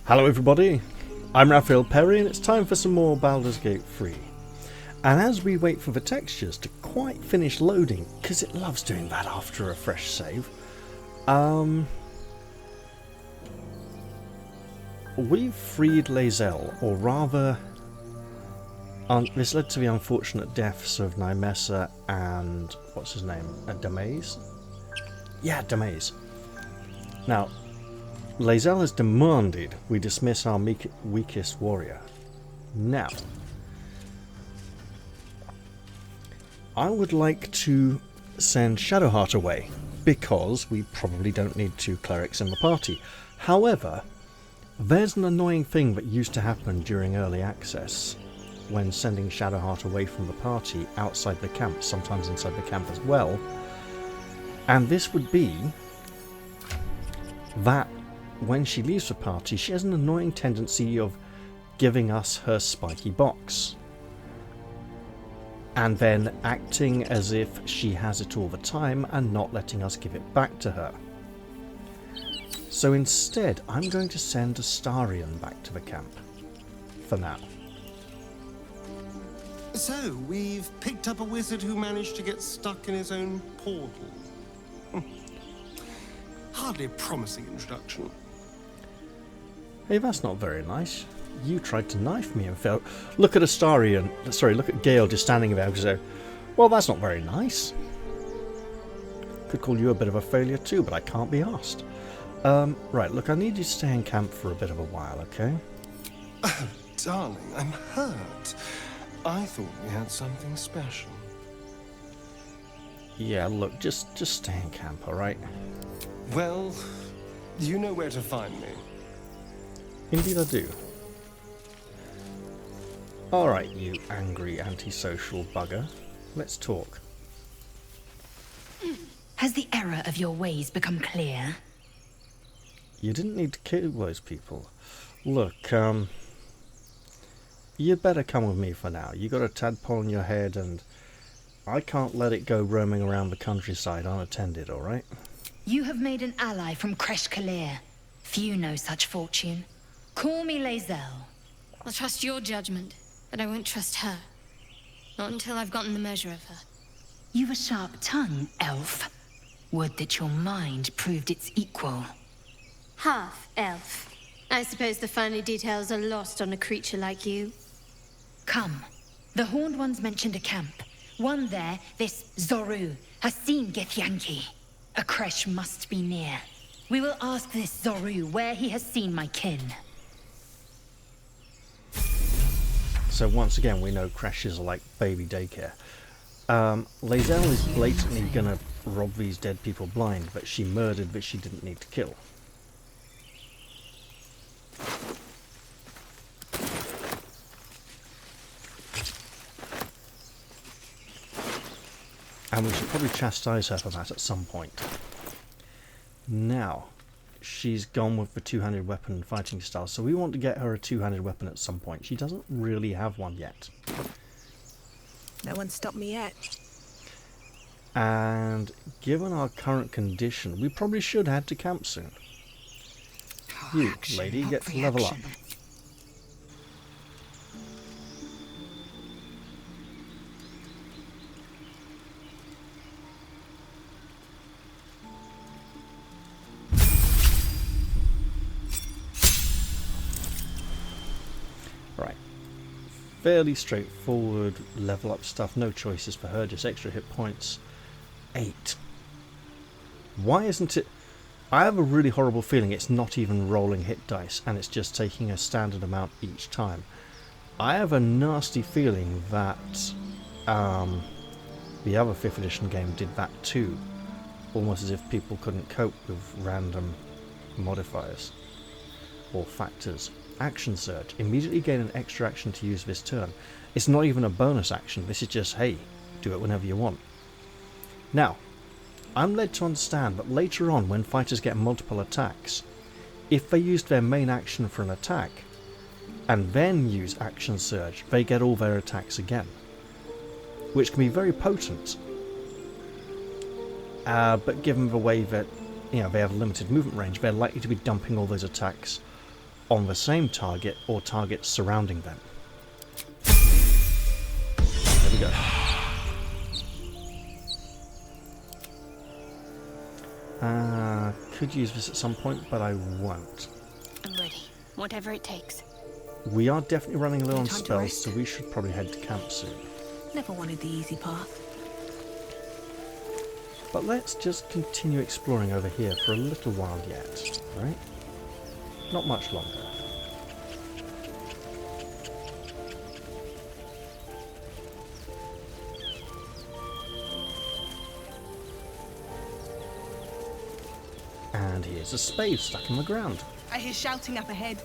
Hello everybody, I'm Raphael Perry and it's time for some more Baldur's Gate 3. And as we wait for the textures to quite finish loading, because it loves doing that after a fresh save, we've freed Lae'zel, or rather, this led to the unfortunate deaths of Nymessa and, what's his name, Damaze? Yeah, Damaze. Now, Lae'zel has demanded we dismiss our weakest warrior. Now, I would like to send Shadowheart away, because we probably don't need 2 clerics in the party. However, there's an annoying thing that used to happen during early access, when sending Shadowheart away from the party outside the camp, sometimes inside the camp as well, and this would be that when she leaves the party, she has an annoying tendency of giving us her spiky box, and then acting as if she has it all the time and not letting us give it back to her. So instead, I'm going to send Astarion back to the camp, for now. So, we've picked up a wizard who managed to get stuck in his own portal. Hardly a promising introduction. Hey, that's not very nice. You tried to knife me and failed. Look at Astarion. Sorry, look at Gale just standing there and say, well, that's not very nice. Could call you a bit of a failure too, but I can't be asked. Right, look, I need you to stay in camp for a bit of a while, okay? Oh, darling, I'm hurt. I thought we had something special. Yeah, look, just stay in camp, alright? Well, you know where to find me. Indeed I do. Alright, you angry antisocial bugger. Let's talk. Has the error of your ways become clear? You didn't need to kill those people. Look, you'd better come with me for now. You got a tadpole in your head and I can't let it go roaming around the countryside unattended, alright? You have made an ally from Kresh Kalir. Few know such fortune. Call me Lae'zel. I'll trust your judgment, but I won't trust her. Not until I've gotten the measure of her. You've a sharp tongue, elf. Would that your mind proved its equal. Half-elf. I suppose the finer details are lost on a creature like you. Come. The Horned Ones mentioned a camp. One there, this Zorru, has seen Githyanki. A Kresh must be near. We will ask this Zorru where he has seen my kin. So once again, we know crashes are like baby daycare. Lae'zel is blatantly gonna rob these dead people blind, but she murdered that she didn't need to kill. And we should probably chastise her for that at some point. Now, she's gone with the two-handed weapon fighting style, so we want to get her a two-handed weapon at some point. She doesn't really have one yet. No one stopped me yet. And given our current condition, we probably should head to camp soon. You, lady, get to level up. Right. Fairly straightforward level up stuff. No choices for her, just extra hit points. 8. Why isn't it... I have a really horrible feeling it's not even rolling hit dice and it's just taking a standard amount each time. I have a nasty feeling that the other 5th edition game did that too. Almost as if people couldn't cope with random modifiers or factors. Action surge. Immediately gain an extra action to use this turn. It's not even a bonus action. This is just, hey, do it whenever you want. Now, I'm led to understand that later on when fighters get multiple attacks, if they used their main action for an attack, and then use action surge, they get all their attacks again. Which can be very potent. But given the way that, you know, they have limited movement range, they're likely to be dumping all those attacks on the same target or targets surrounding them. There we go. Could use this at some point, but I won't. I'm ready. Whatever it takes. We are definitely running low on Time to spells, rest. so we should probably head to camp soon. Never wanted the easy path. But let's just continue exploring over here for a little while yet, right? Not much longer. And here's a spade stuck in the ground. I hear shouting up ahead.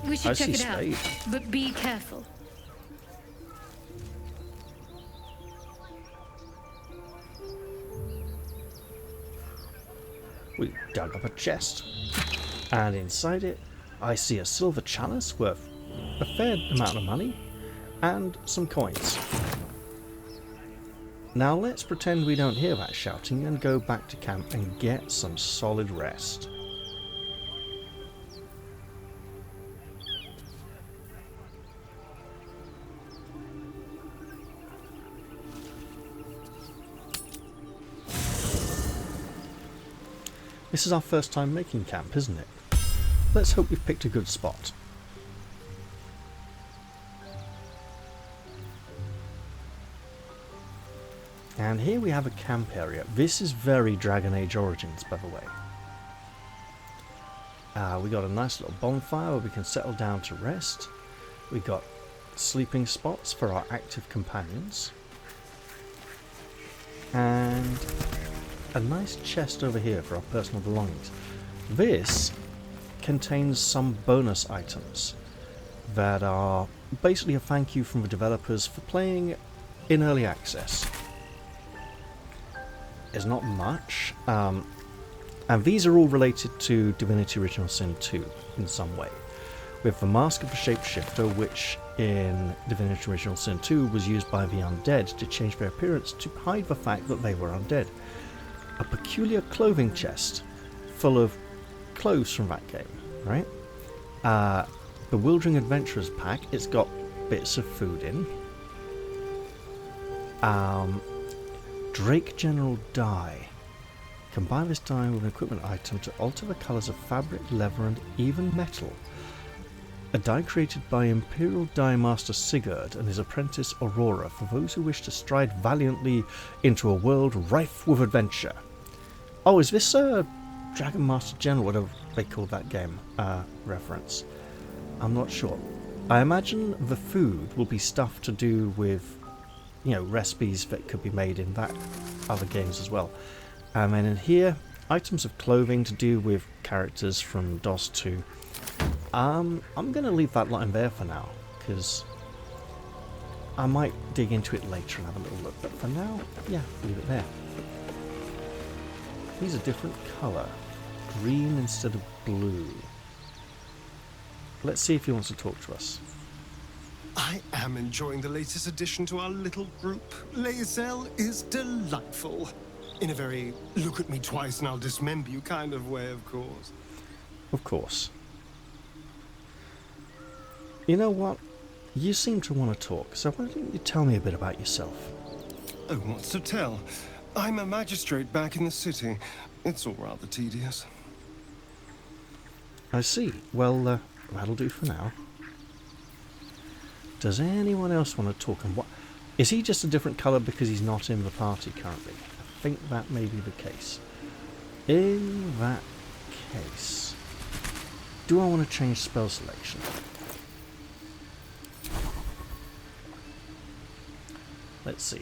We I should check see it out, spade. but be careful. We dug up a chest, and inside it I see a silver chalice worth a fair amount of money and some coins. Now let's pretend we don't hear that shouting and go back to camp and get some solid rest. This is our first time making camp, isn't it? Let's hope we've picked a good spot. And here we have a camp area. This is very Dragon Age Origins, by the way. We got a nice little bonfire where we can settle down to rest. We got sleeping spots for our active companions. And a nice chest over here for our personal belongings. This contains some bonus items that are basically a thank you from the developers for playing in early access. There's not much, and these are all related to Divinity Original Sin 2 in some way. With the Mask of the Shapeshifter, which in Divinity Original Sin 2 was used by the undead to change their appearance to hide the fact that they were undead. A peculiar clothing chest full of clothes from that game, right? Bewildering Adventurers pack, it's got bits of food in. Drake General dye. Combine this dye with an equipment item to alter the colours of fabric, leather and even metal. A dye created by Imperial Dye Master Sigurd and his apprentice Aurora for those who wish to stride valiantly into a world rife with adventure. Oh, is this a Dragon Master General, whatever they called that game, reference? I'm not sure. I imagine the food will be stuff to do with, you know, recipes that could be made in that other games as well. And then in here, items of clothing to do with characters from DOS 2. I'm going to leave that line there for now, because I might dig into it later and have a little look. But for now, yeah, leave it there. These are different colour. Green instead of blue. Let's see if he wants to talk to us. I am enjoying the latest addition to our little group. Lae'zel is delightful. In a very look at me twice and I'll dismember you kind of way, of course. Of course. You know what? You seem to want to talk, so why don't you tell me a bit about yourself? Oh, what's to tell? I'm a magistrate back in the city. It's all rather tedious. I see. Well, that'll do for now. Does anyone else want to talk? And what? Is he just a different colour because he's not in the party currently? I think that may be the case. In that case, do I want to change spell selection? Let's see.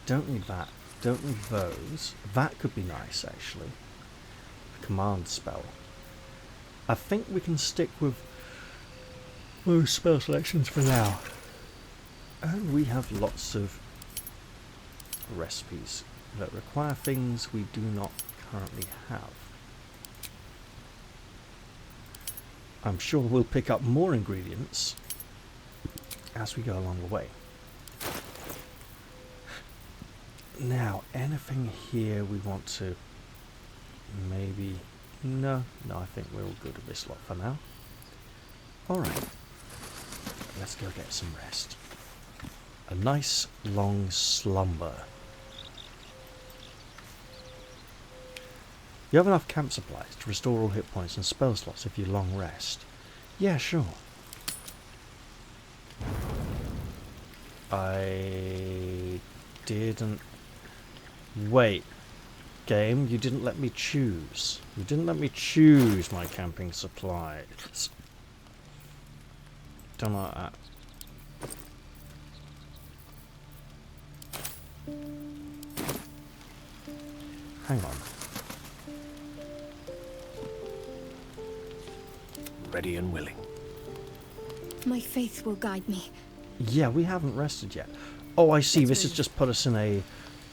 Don't need that. Don't need those. That could be nice, actually. A command spell. I think we can stick with those spell selections for now. And we have lots of recipes that require things we do not currently have. I'm sure we'll pick up more ingredients as we go along the way. Now, anything here we want to maybe No, I think we're all good with this lot for now. Alright. Let's go get some rest. A nice long slumber. You have enough camp supplies to restore all hit points and spell slots if you long rest. Yeah, sure. I didn't... Wait. Game, you didn't let me choose. You didn't let me choose my camping supplies. Don't like that. Hang on. Ready and willing. My faith will guide me. Yeah, we haven't rested yet. Oh, I see. This has just put us in a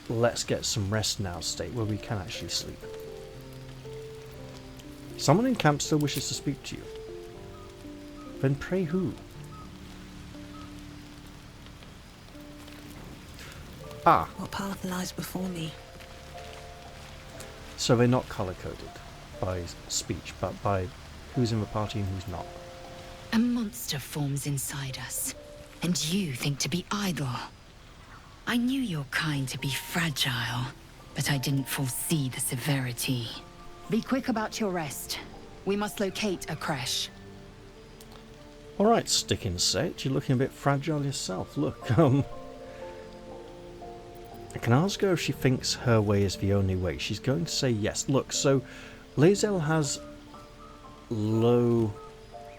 let's get some rest now state where we can actually sleep. Someone in camp still wishes to speak to you. Then pray who? Ah. What path lies before me? So they're not colour-coded by speech, but by who's in the party and who's not. A monster forms inside us, and you think to be idle. I knew your kind to be fragile, but I didn't foresee the severity. Be quick about your rest. We must locate a crash. Alright, stick insect, you're looking a bit fragile yourself. Look, I can ask her if she thinks her way is the only way. She's going to say yes. Look, so Lae'zel has low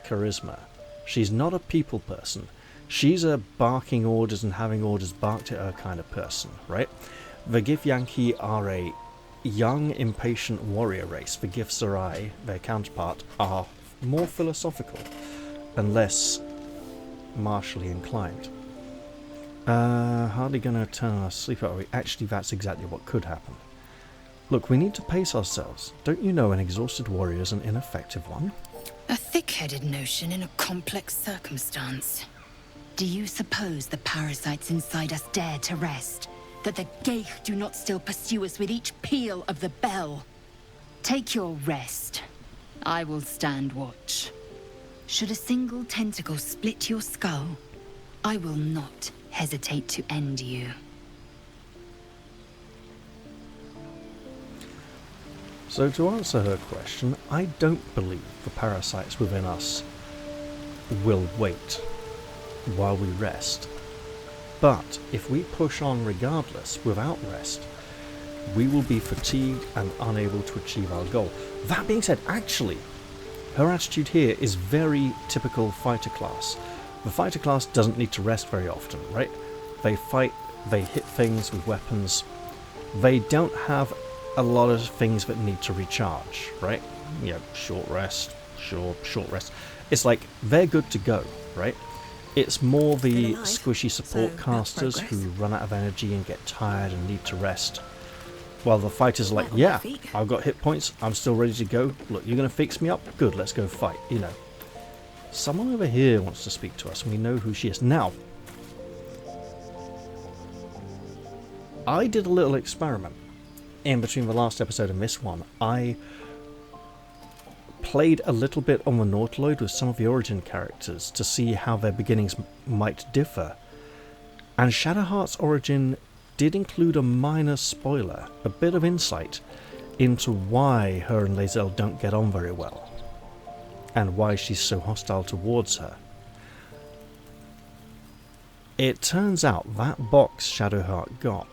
charisma. She's not a people person. She's a barking orders and having orders barked at her kind of person, right? The Githyanki are a young, impatient warrior race. The Githzerai, their counterpart, are more philosophical and less martially inclined. Hardly gonna turn our sleep out. Actually, that's exactly what could happen. Look, we need to pace ourselves. Don't you know an exhausted warrior is an ineffective one? A thick-headed notion in a complex circumstance. Do you suppose the parasites inside us dare to rest? That the Geich do not still pursue us with each peal of the bell? Take your rest. I will stand watch. Should a single tentacle split your skull, I will not hesitate to end you. So to answer her question, I don't believe the parasites within us will wait while we rest. But if we push on regardless, without rest, we will be fatigued and unable to achieve our goal. That being said, actually, her attitude here is very typical fighter class. The fighter class doesn't need to rest very often, right? They fight, they hit things with weapons. They don't have a lot of things that need to recharge, right? You know, short rest. It's like, they're good to go, right? It's more the squishy support casters who run out of energy and get tired and need to rest. While the fighters are like, yeah, I've got hit points, I'm still ready to go. Look, you're going to fix me up? Good, let's go fight, you know. Someone over here wants to speak to us, and we know who she is. Now, I did a little experiment in between the last episode and this one. I played a little bit on the Nautiloid with some of the origin characters to see how their beginnings might differ. And Shadowheart's origin did include a minor spoiler, a bit of insight into why her and Lae'zel don't get on very well, and why she's so hostile towards her. It turns out that box Shadowheart got,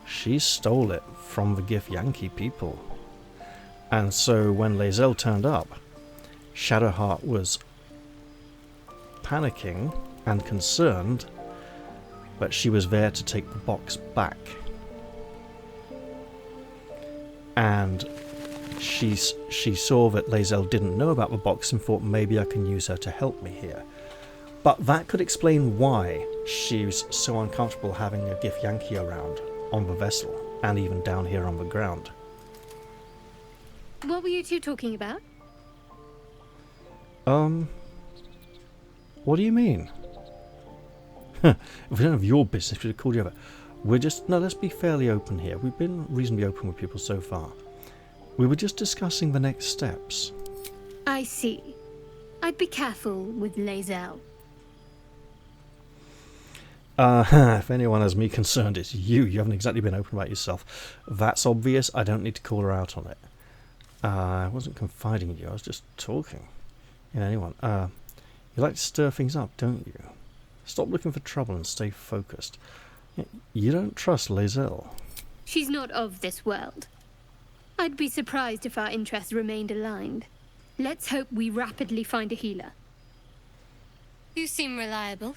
she stole it from the Githyanki people. And so when Lae'zel turned up, Shadowheart was panicking and concerned, but she was there to take the box back. And she saw that Lae'zel didn't know about the box and thought, maybe I can use her to help me here. But that could explain why she's so uncomfortable having a Githyanki around on the vessel and even down here on the ground. What were you two talking about? What do you mean? If we don't have your business, we'd have called you over. We're just... No, let's be fairly open here. We've been reasonably open with people so far. We were just discussing the next steps. I see. I'd be careful with Lae'zel. If anyone has me concerned, it's you. You haven't exactly been open about yourself. That's obvious. I don't need to call her out on it. I wasn't confiding in you. I was just talking. In anyone. You like to stir things up, don't you? Stop looking for trouble and stay focused. You don't trust Lae'zel. She's not of this world. I'd be surprised if our interests remained aligned. Let's hope we rapidly find a healer. You seem reliable.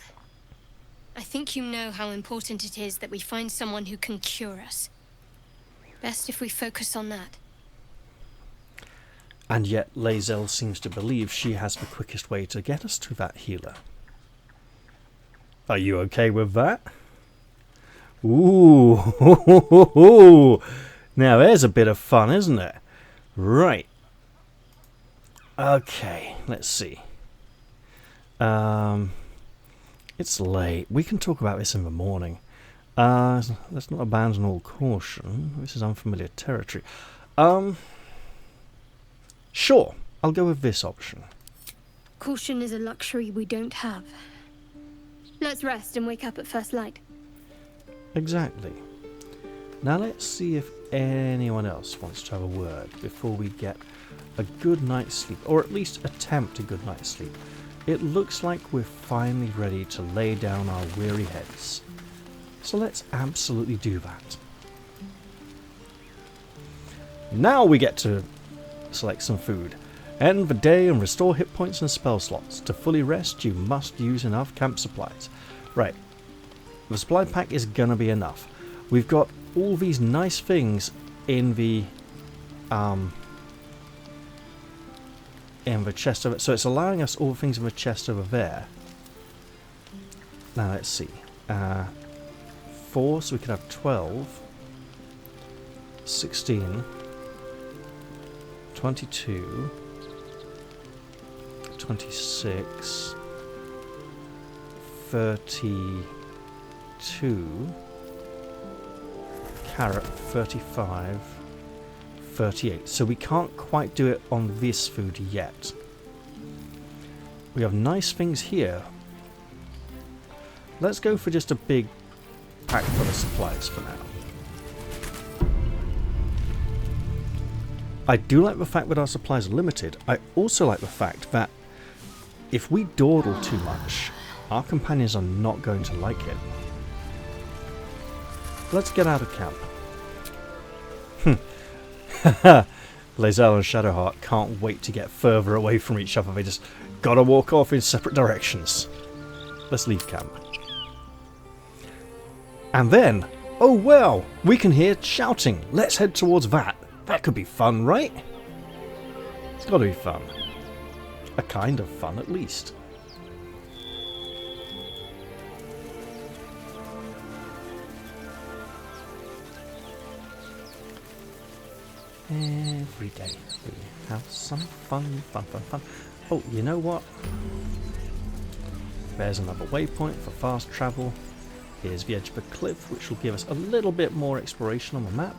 I think you know how important it is that we find someone who can cure us. Best if we focus on that. And yet Lae'zel seems to believe she has the quickest way to get us to that healer. Are you okay with that? Ooh, now there's a bit of fun, isn't it? Right. Okay, let's see. It's late. We can talk about this in the morning. Let's not abandon all caution. This is unfamiliar territory. Sure, I'll go with this option. Caution is a luxury we don't have. Let's rest and wake up at first light. Exactly. Now let's see if anyone else wants to have a word before we get a good night's sleep, or at least attempt a good night's sleep. It looks like we're finally ready to lay down our weary heads. So let's absolutely do that. Now we get to select some food. End the day and restore hit points and spell slots. To fully rest, you must use enough camp supplies. Right. The supply pack is gonna be enough. We've got all these nice things in the chest over, so it's allowing us all the things in the chest over there. Now let's see. 4, so we could have 12, 16, 22, 26, 32, carrot 35, 38. So we can't quite do it on this food yet. We have nice things here. Let's go for just a big pack full of supplies for now. I do like the fact that our supplies are limited. I also like the fact that if we dawdle too much, our companions are not going to like it. Let's get out of camp. Lae'zel and Shadowheart can't wait to get further away from each other. They just gotta walk off in separate directions. Let's leave camp. And then, oh wow, we can hear shouting. Let's head towards that. That could be fun, right? It's gotta be fun. A kind of fun, at least. Every day we have some fun. Oh, you know what? There's another waypoint for fast travel. Here's the edge of a cliff, which will give us a little bit more exploration on the map.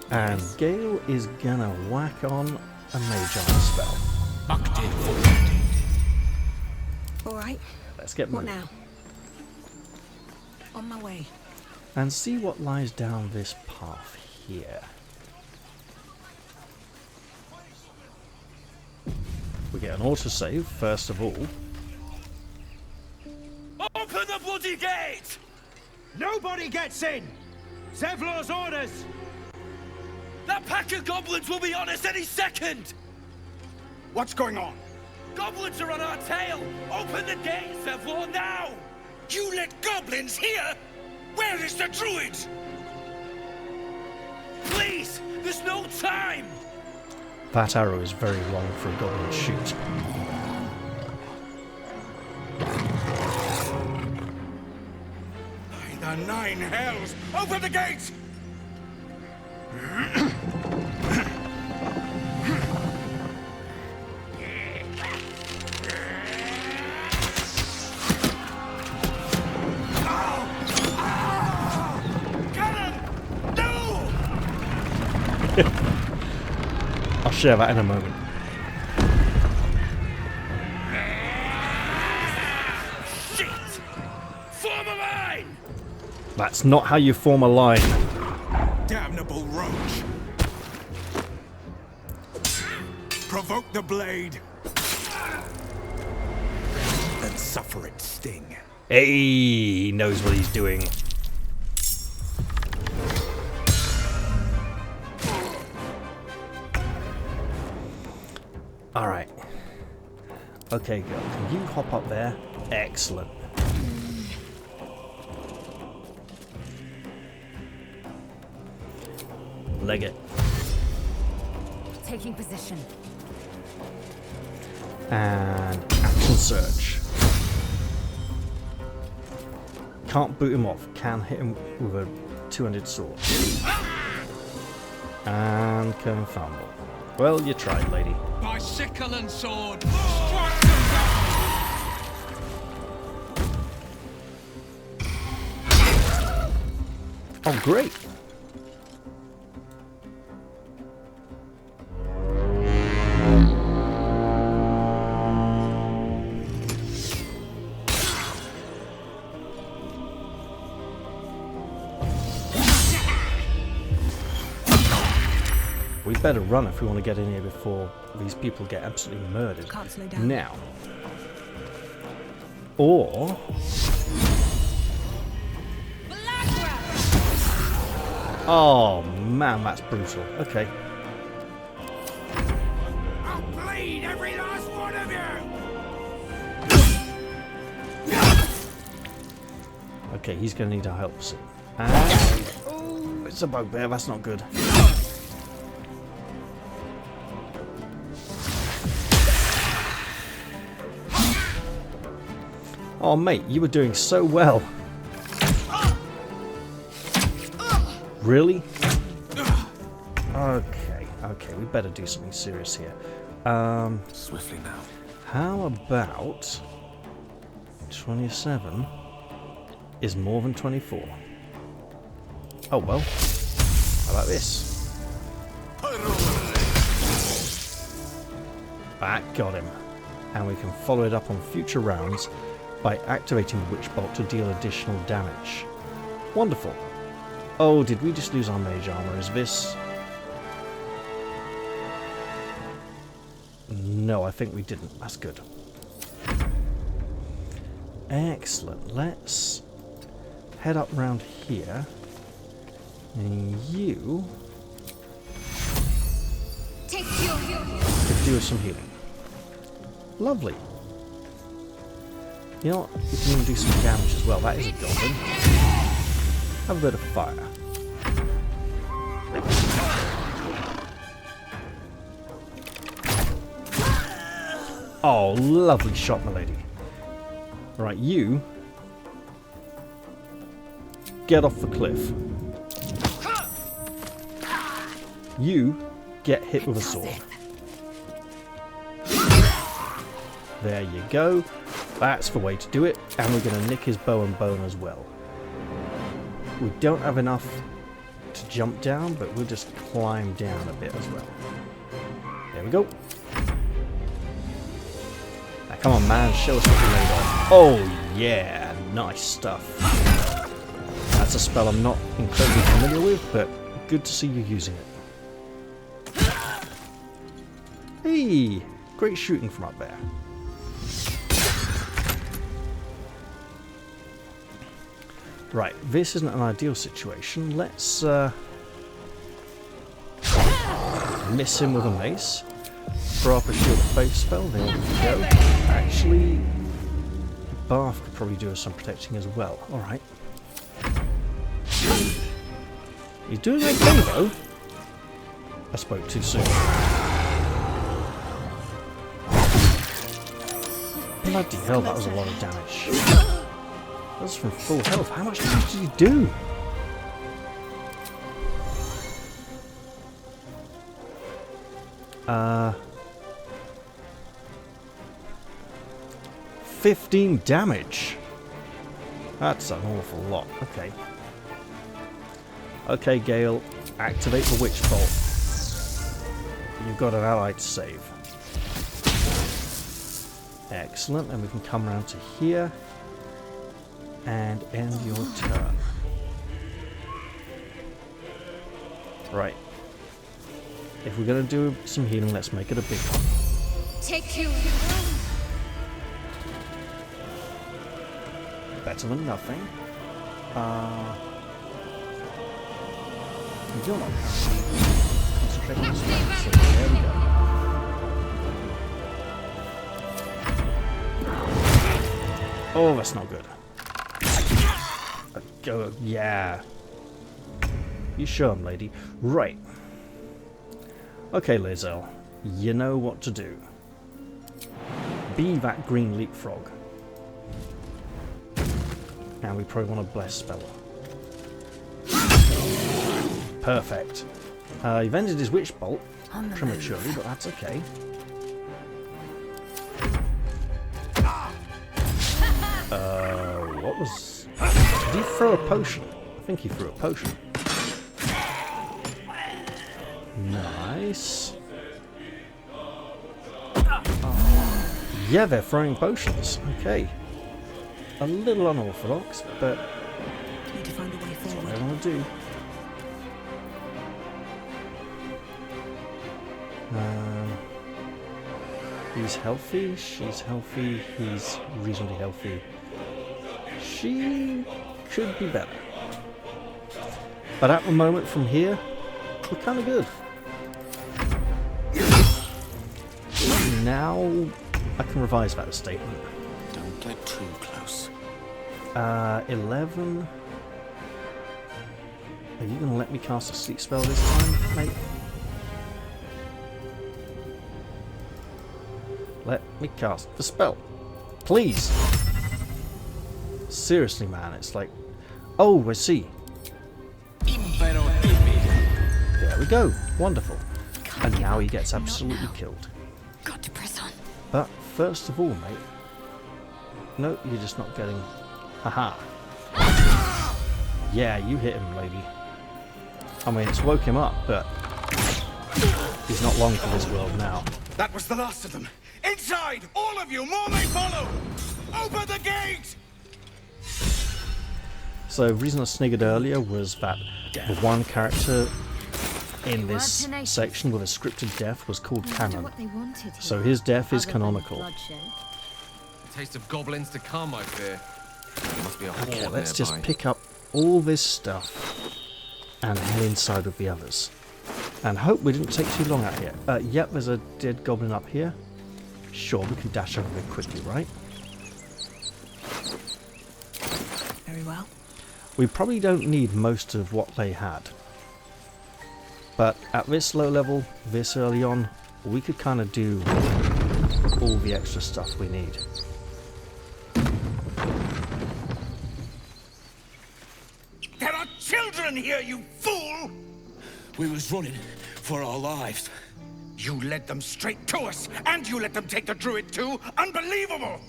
And Gale is gonna whack on a mage armor spell. Alright. Let's get What moving. now? On my way. And see what lies down this path here. We get an autosave, first of all. Open the bloody gate! Nobody gets in! Zevlor's orders! That pack of goblins will be on us any second! What's going on? Goblins are on our tail! Open the gate, Zevlor, now! You let goblins here? Where is the druid? Please! There's no time! That arrow is very long for a goblin to shoot. By the 9 hells! Open the gates! I'll share that in a moment. Shit! Form a line! That's not how you form a line. Damnable roach! Provoke the blade and suffer its sting. Hey, he knows what he's doing. Alright. Okay, girl, can you hop up there? Excellent. Leg it. Taking position. And action search. Can't boot him off. Can hit him with a two-handed sword. And confound him. Well, you tried, lady. By sickle and sword, strike them down! Oh, great. We better run if we want to get in here before these people get absolutely murdered. Can't slow down. Now. Or... Oh man, that's brutal. Okay. I'll bleed every last one of you! Okay, he's going to need our help soon. And... Oh, it's a bugbear, that's not good. Oh mate, you were doing so well. Really? Okay, we better do something serious here. Swiftly now. How about 27 is more than 24? Oh well. How about this? That got him. And we can follow it up on future rounds by activating the Witch Bolt to deal additional damage. Wonderful. Oh, did we just lose our mage armor? Is this... No, I think we didn't. That's good. Excellent. Let's head up round here. And you... could do us some healing. Lovely. You know what? We can even do some damage as well. That is a goblin. Have a bit of fire. Oh, lovely shot, my lady. Right, you get off the cliff. You get hit with a sword. There you go. That's the way to do it. And we're going to nick his bow and bone as well. We don't have enough to jump down, but we'll just climb down a bit as well. There we go. Now come on, man, show us what you're made of. Oh yeah, nice stuff. That's a spell I'm not incredibly familiar with, but good to see you using it. Hey, great shooting from up there. Right, this isn't an ideal situation. Let's miss him with a mace. Throw up a shield of faith spell. There we go. Actually, Bath could probably do us some protecting as well. Alright. He's doing okay though. I spoke too soon. Bloody hell, that was a lot of damage. That's from full health. How much damage did he do? Uh... 15 damage. That's an awful lot. Okay. Okay, Gale. Activate the Witch Bolt. you've got an ally to save. Excellent, and we can come around to here and end your turn. Right. If we're going to do some healing, let's make it a big one. Take you. Better than nothing. You're not concentrating on this. So there we go. Oh, that's not good. Go, yeah. You show him, lady. Right. Okay, Lae'zel. You know what to do. Be that green leapfrog. And we probably want to bless spell. Perfect. You've ended his witch bolt prematurely, but that's okay. What was... Did he throw a potion? I think he threw a potion. Nice. Yeah, they're throwing potions. Okay. A little unorthodox, but Need to find a way that's what forward. I want to do. He's healthy, she's healthy, he's reasonably healthy. She could be better. But at the moment from here, we're kind of good. Now I can revise that statement. Don't get too close. 11. Are you going to let me cast a sleep spell this time, mate? Let me cast the spell. Please! Seriously, man, it's like... Oh, I see. There we go. Wonderful. And now he gets absolutely killed. Got to press on. But first of all, mate... No, you're just not getting... Haha. Yeah, you hit him, lady. I mean, it's woke him up, but... He's not long for this world now. That was the last of them. Inside! All of you! More may follow! Open the gate! So the reason I sniggered earlier was that the one character in this section with a scripted death was called Canon. So his death is canonical. A taste of goblins to come, I fear. There must be a horde Okay, let's nearby. just pick up all this stuff and head inside with the others. And hope we didn't take too long out here. Yep, there's a dead goblin up here. Sure, we can dash over there quickly, right? Very well. We probably don't need most of what they had. But at this low level, this early on, we could kind of do all the extra stuff we need. There are children here, you fool! We was running for our lives. You led them straight to us, and you let them take the druid too? Unbelievable!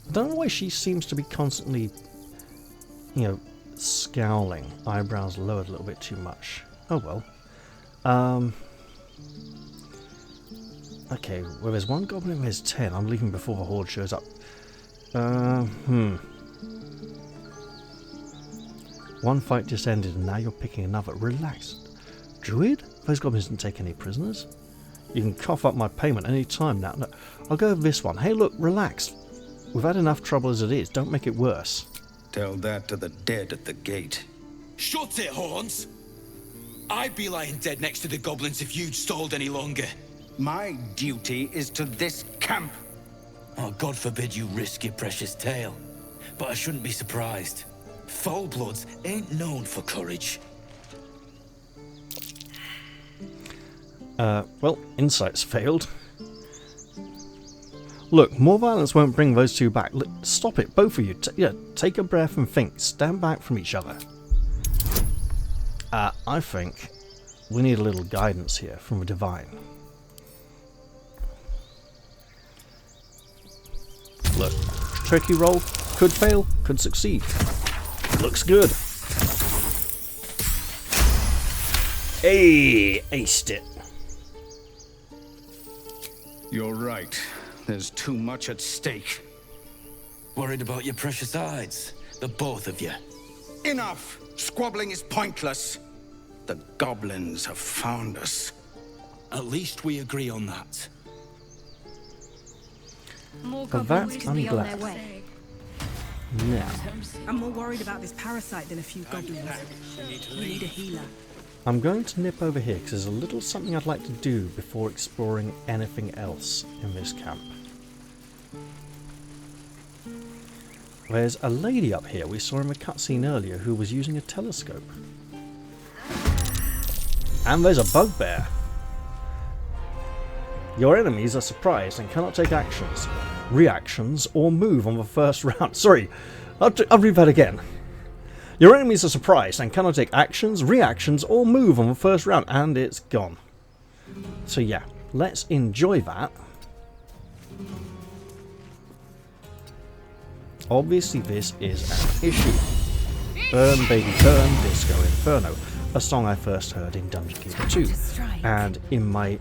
I don't know why she seems to be constantly, you know, scowling. Eyebrows lowered a little bit too much. Oh well. Okay, well there's one goblin, there's 10. I'm leaving before the horde shows up. One fight just ended and now you're picking another. Relax. Druid? Those goblins didn't take any prisoners. You can cough up my payment any time now. No, I'll go with this one. Hey look, relax. We've had enough trouble as it is. Don't make it worse. Tell that to the dead at the gate. Shut it, Horns! I'd be lying dead next to the goblins if you'd stalled any longer. My duty is to this camp. Oh, God forbid you risk your precious tail. But I shouldn't be surprised. Foulbloods ain't known for courage. Well, insight's failed. Look, more violence won't bring those two back. Stop it, both of you. Take a breath and think. Stand back from each other. I think we need a little guidance here from a divine. Look, tricky roll. Could fail, could succeed. Looks good. Hey, aced it. You're right. There's too much at stake. Worried about your precious hides, the both of you. Enough! Squabbling is pointless. The goblins have found us. At least we agree on that. More For goblins that, could I'm be on glad. their way. Now, I'm more worried about this parasite than a few goblins. We need a healer. I'm going to nip over here because there's a little something I'd like to do before exploring anything else in this camp. There's a lady up here we saw in the cutscene earlier who was using a telescope. And there's a bugbear. Your enemies are surprised and cannot take actions, reactions, or move on the first round. Sorry, I'll read that again. Your enemies are surprised and cannot take actions, reactions, or move on the first round, and it's gone. So yeah, let's enjoy that. Obviously this is an issue. Burn Baby Burn, Disco Inferno, a song I first heard in Dungeon Keeper 2, and in my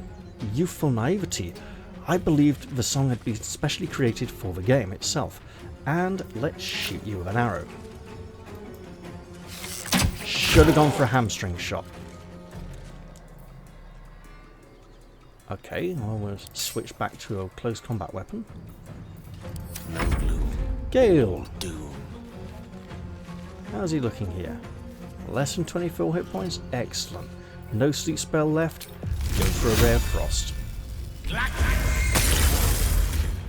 youthful naivety, I believed the song had been specially created for the game itself. And let's shoot you with an arrow. Should have gone for a hamstring shot. Okay, well, we'll switch back to a close combat weapon. No glue. Gale! Doom. How's he looking here? Less than 24 hit points? Excellent. No sleep spell left? Go for a rare frost.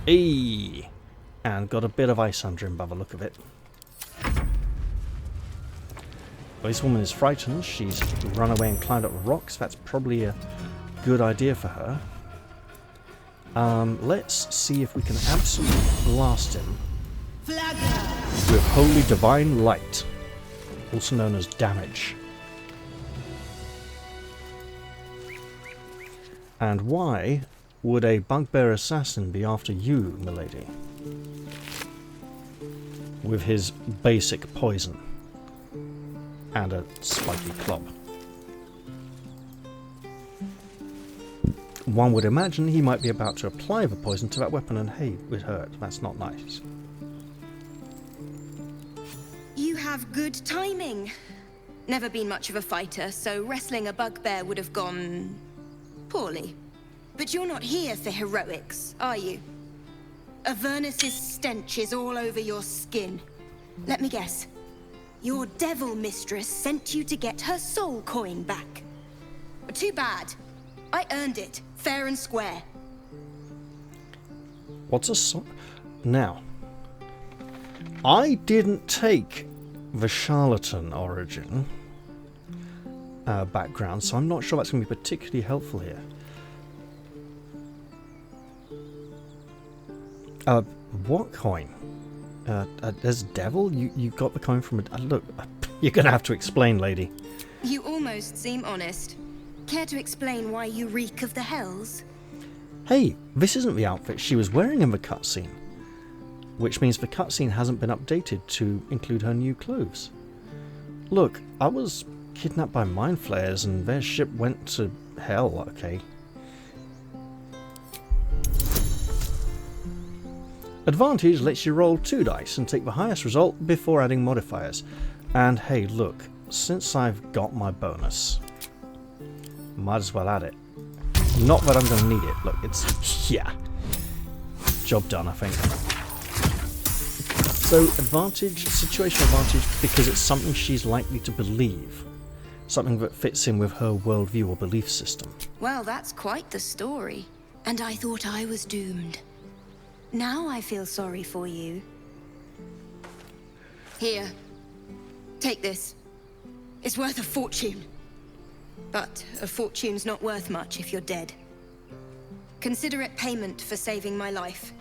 Eee! And got a bit of ice under him by the look of it. Well, this woman is frightened. She's run away and climbed up the rocks. That's probably a good idea for her. Let's see if we can absolutely blast him with Holy Divine Light, also known as damage. And why would a bugbear assassin be after you, milady? With his basic poison and a spiky club. One would imagine he might be about to apply the poison to that weapon, and hey, it would hurt. That's not nice. You have good timing. Never been much of a fighter, so wrestling a bugbear would have gone poorly. But you're not here for heroics, are you? Avernus's stench is all over your skin. Let me guess. Your devil mistress sent you to get her soul coin back. But too bad. I earned it, fair and square. What's a soul? Now, I didn't take the charlatan origin background, so I'm not sure that's going to be particularly helpful here. What coin? There's devil? You got the coin from a... look, you're going to have to explain, lady. You almost seem honest. Care to explain why you reek of the hells? Hey, this isn't the outfit she was wearing in the cutscene. Which means the cutscene hasn't been updated to include her new clothes. Look, I was kidnapped by mindflayers and their ship went to hell, okay? Advantage lets you roll 2 dice and take the highest result before adding modifiers. And hey, look, since I've got my bonus, might as well add it. Not that I'm going to need it. Look, it's... yeah. Job done, I think. So, advantage, situational advantage, because it's something she's likely to believe. Something that fits in with her worldview or belief system. Well, that's quite the story. And I thought I was doomed. Now I feel sorry for you. Here. Take this. It's worth a fortune. But a fortune's not worth much if you're dead. Consider it payment for saving my life.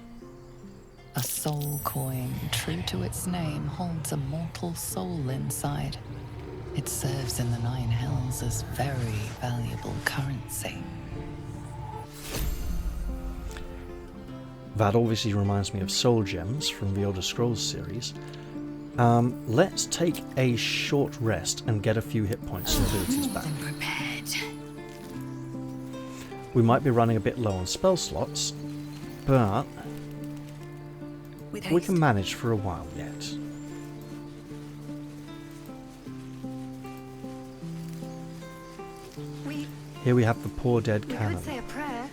A soul coin, true to its name, holds a mortal soul inside. It serves in the 9 hells as very valuable currency. That obviously reminds me of soul gems from the Elder Scrolls series. Let's take a short rest and get a few hit points and abilities back. Prepared. We might be running a bit low on spell slots, but we can manage for a while yet. Here we have the poor dead cannon. Could say a prayer.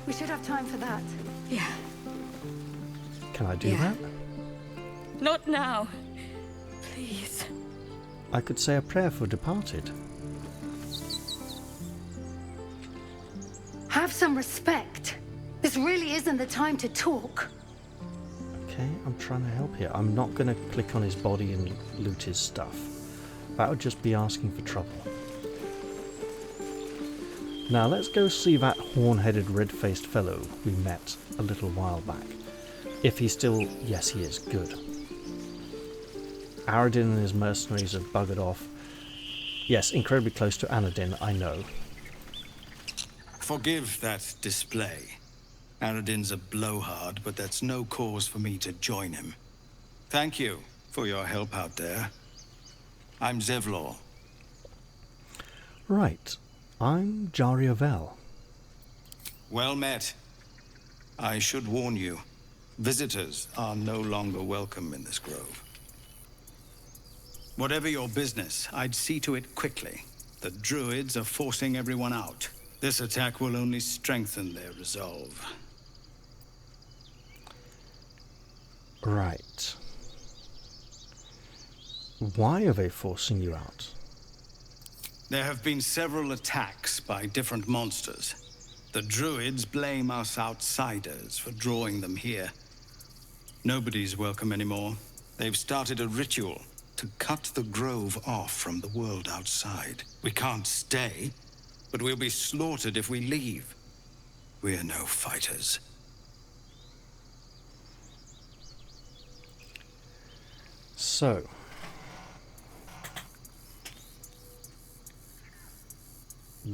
We should have time for that. Yeah. Can I do that? Not now. Please. I could say a prayer for departed. Have some respect. This really isn't the time to talk. Okay, I'm trying to help here. I'm not going to click on his body and loot his stuff. That would just be asking for trouble. Now let's go see that horn-headed red-faced fellow we met a little while back. If he's still... yes, he is. Good. Aradin and his mercenaries have buggered off. Yes, incredibly close to Anadin, I know. Forgive that display. Aradin's a blowhard, but that's no cause for me to join him. Thank you for your help out there. I'm Zevlor. Right. I'm Jariovel. Well met. I should warn you, visitors are no longer welcome in this grove. Whatever your business, I'd see to it quickly. The druids are forcing everyone out. This attack will only strengthen their resolve. Right. Why are they forcing you out? There have been several attacks by different monsters. The druids blame us outsiders for drawing them here. Nobody's welcome anymore. They've started a ritual to cut the grove off from the world outside. We can't stay, but we'll be slaughtered if we leave. We're no fighters. So...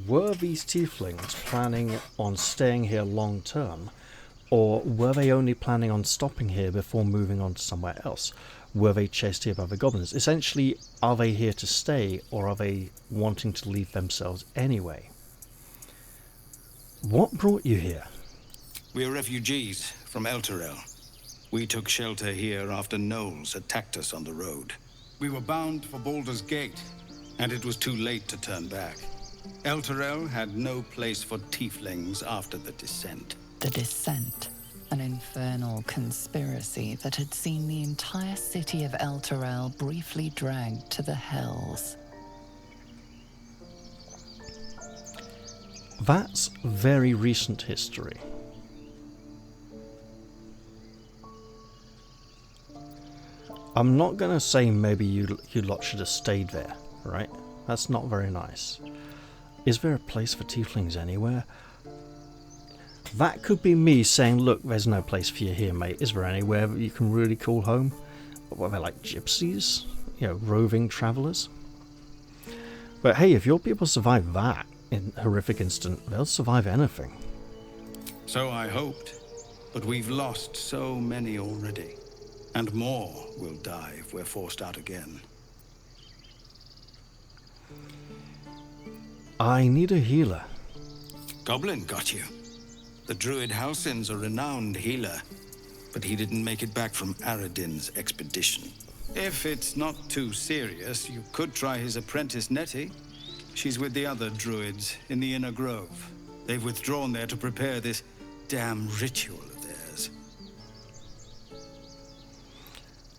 were these tieflings planning on staying here long term, or were they only planning on stopping here before moving on to somewhere else? Were they chased here by the goblins? Essentially, are they here to stay, or are they wanting to leave themselves anyway? What brought you here? We're refugees from Elturel. We took shelter here after gnolls attacked us on the road. We were bound for Baldur's Gate, and it was too late to turn back. Elturel had no place for tieflings after the Descent. The Descent, an infernal conspiracy that had seen the entire city of Elturel briefly dragged to the Hells. That's very recent history. I'm not going to say maybe you lot should have stayed there, right? That's not very nice. Is there a place for tieflings anywhere? That could be me saying, look, there's no place for you here, mate. Is there anywhere that you can really call home? What, they're like gypsies? You know, roving travellers? But hey, if your people survive that in a horrific incident, they'll survive anything. So I hoped, but we've lost so many already. And more will die if we're forced out again. I need a healer. Goblin got you. The druid Halsin's a renowned healer, but he didn't make it back from Aradin's expedition. If it's not too serious, you could try his apprentice Nettie. She's with the other druids in the Inner Grove. They've withdrawn there to prepare this damn ritual of theirs.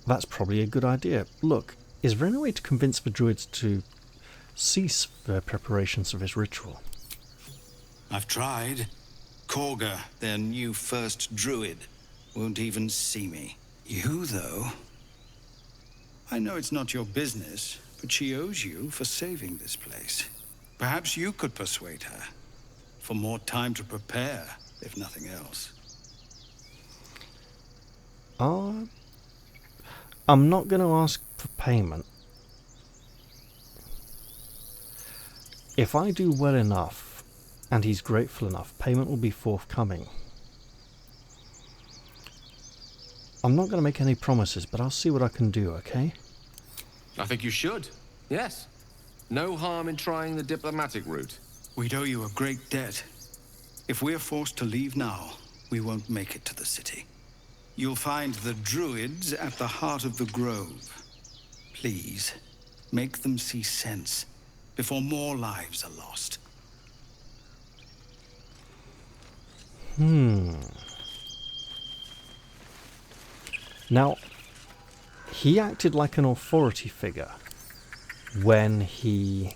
That's probably a good idea. Look, is there any way to convince the druids to cease their preparations for this ritual? I've tried. Korga, their new first druid, won't even see me. You, though... I know it's not your business, but she owes you for saving this place. Perhaps you could persuade her. For more time to prepare, if nothing else. I'm not going to ask for payment. If I do well enough, and he's grateful enough, payment will be forthcoming. I'm not going to make any promises, but I'll see what I can do, okay? I think you should. Yes. No harm in trying the diplomatic route. We'd owe you a great debt. If we're forced to leave now, we won't make it to the city. You'll find the druids at the heart of the grove. Please, make them see sense before more lives are lost. Now, he acted like an authority figure when he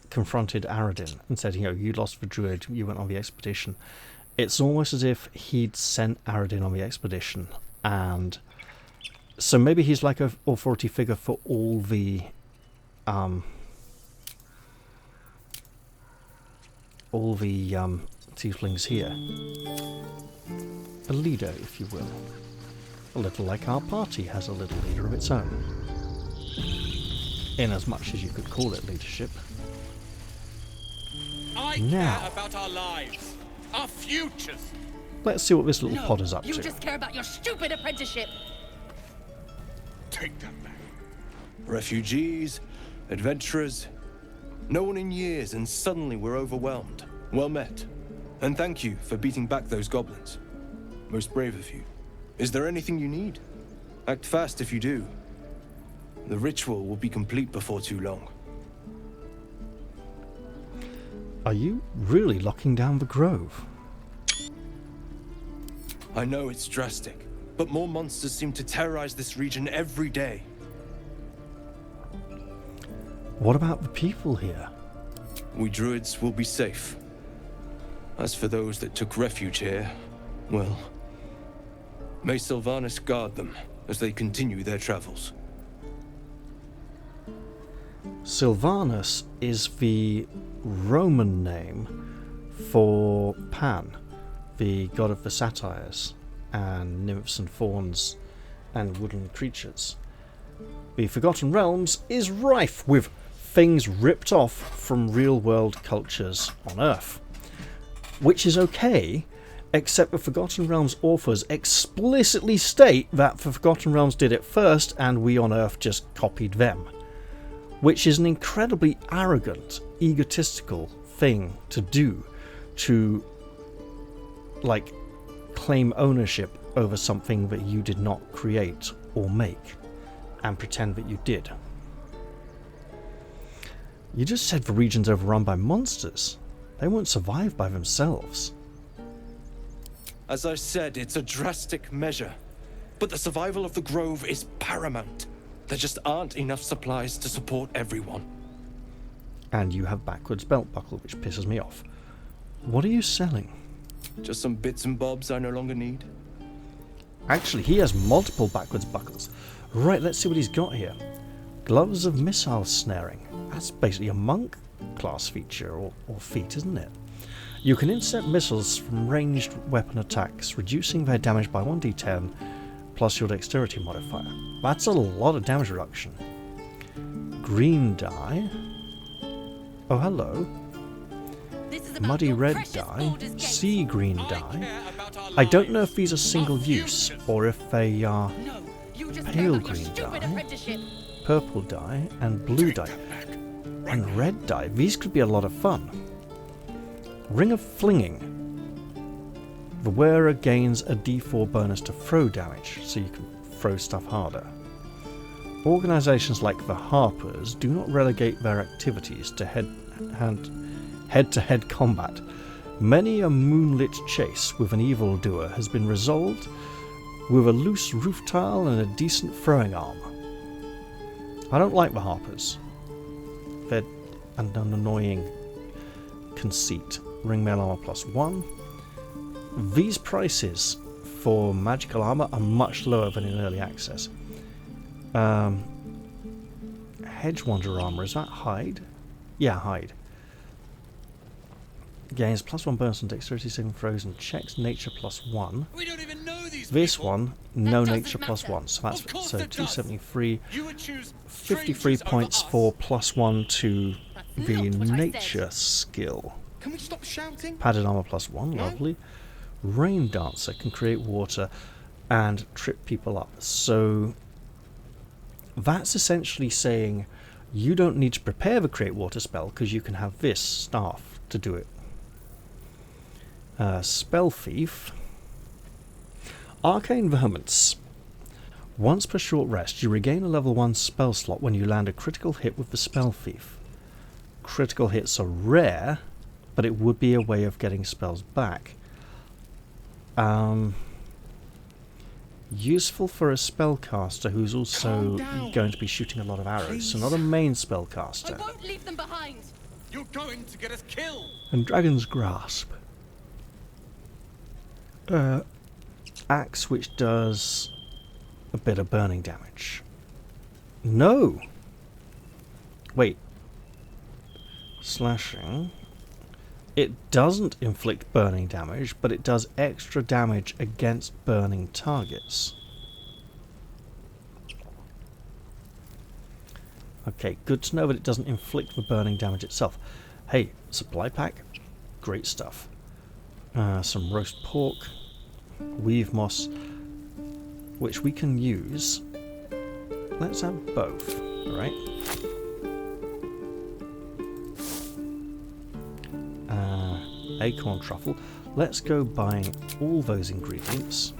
confronted Aradin and said, you lost the druid, you went on the expedition. It's almost as if he'd sent Aradin on the expedition, and so maybe he's like an authority figure for all the tieflings here. A leader, if you will. A little like our party has a little leader of its own. In as much as you could call it leadership. I care about our lives, our futures. Let's see what this little pod is up You to. just care about your stupid apprenticeship. Take that back. Refugees, adventurers, no one in years, and suddenly we're overwhelmed. Well met. And thank you for beating back those goblins. Most brave of you. Is there anything you need? Act fast if you do. The ritual will be complete before too long. Are you really locking down the grove? I know it's drastic, but more monsters seem to terrorize this region every day. What about the people here? We druids will be safe. As for those that took refuge here, well, may Sylvanas guard them as they continue their travels. Sylvanas is the Roman name for Pan, the god of the satyrs and nymphs and fauns and woodland creatures. The Forgotten Realms is rife with things ripped off from real-world cultures on Earth. Which is okay, except the Forgotten Realms authors explicitly state that the Forgotten Realms did it first and we on Earth just copied them. Which is an incredibly arrogant, egotistical thing to do, to, like, claim ownership over something that you did not create or make, and pretend that you did. You just said the region's overrun by monsters. They won't survive by themselves. As I said, it's a drastic measure, but the survival of the grove is paramount. There just aren't enough supplies to support everyone. And you have backwards belt buckle, which pisses me off. What are you selling? Just some bits and bobs I no longer need. Actually, he has multiple backwards buckles. Right, let's see what he's got here. Gloves of missile snaring. That's basically a monk class feature, or feat, isn't it? You can intercept missiles from ranged weapon attacks, reducing their damage by 1d10, plus your dexterity modifier. That's a lot of damage reduction. Green dye. Oh, hello. Muddy red dye. Sea green dye. I don't know if these are single use, or if they are pale green dye, purple dye, and blue dye. And red dye. These could be a lot of fun. Ring of Flinging. The wearer gains a d4 bonus to throw damage, so you can throw stuff harder. Organisations like the Harpers do not relegate their activities to head-to-head combat. Many a moonlit chase with an evildoer has been resolved with a loose roof tile and a decent throwing arm. I don't like the Harpers. They're an annoying conceit. Ring mail armor +1. These prices for magical armor are much lower than in early access. Hedge Wanderer armor, is that hide? Yeah, hide. Gains +1 bonus on dexterity saving throws and checks, nature +1. We don't even know these This people. one, no That nature doesn't matter. +1, so that's Of course so it does. 273, You would choose 53 strangers points over for us. +1 to the not what I nature skill. Can we stop shouting? Padded armor +1, lovely. Rain Dancer can create water and trip people up. So that's essentially saying you don't need to prepare the create water spell because you can have this staff to do it. Spell Thief. Arcane Vehemence. Once per short rest, you regain a level 1 spell slot when you land a critical hit with the Spell Thief. Critical hits are rare, but it would be a way of getting spells back. Useful for a spellcaster who's also going to be shooting a lot of arrows, so not a main spellcaster. I won't leave them behind. You're going to get us killed. And Dragon's Grasp. Axe, which does a bit of burning damage. No! Wait. Slashing. It doesn't inflict burning damage, but it does extra damage against burning targets. Okay, good to know that it doesn't inflict the burning damage itself. Hey, supply pack. Great stuff. Some roast pork. Weave moss, which we can use. Let's have both, right? Acorn truffle. Let's go buying all those ingredients.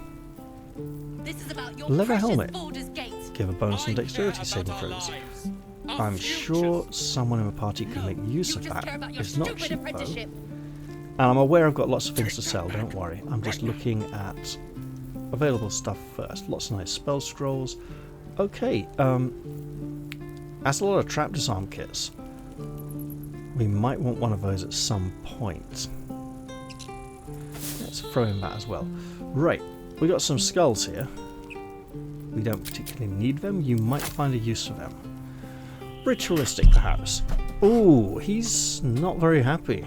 This is about your Leather precious helmet. Baldur's Gate. Give a bonus on dexterity saving throws. I'm sure someone in the party could make use of Just that. care about your It's not stupid cheap though. apprenticeship. And I'm aware I've got lots of things to sell, don't worry. I'm just looking at available stuff first. Lots of nice spell scrolls. Okay, that's a lot of trap disarm kits. We might want one of those at some point. Let's throw in that as well. Right, we got some skulls here. We don't particularly need them. You might find a use for them. Ritualistic, perhaps. Ooh, he's not very happy.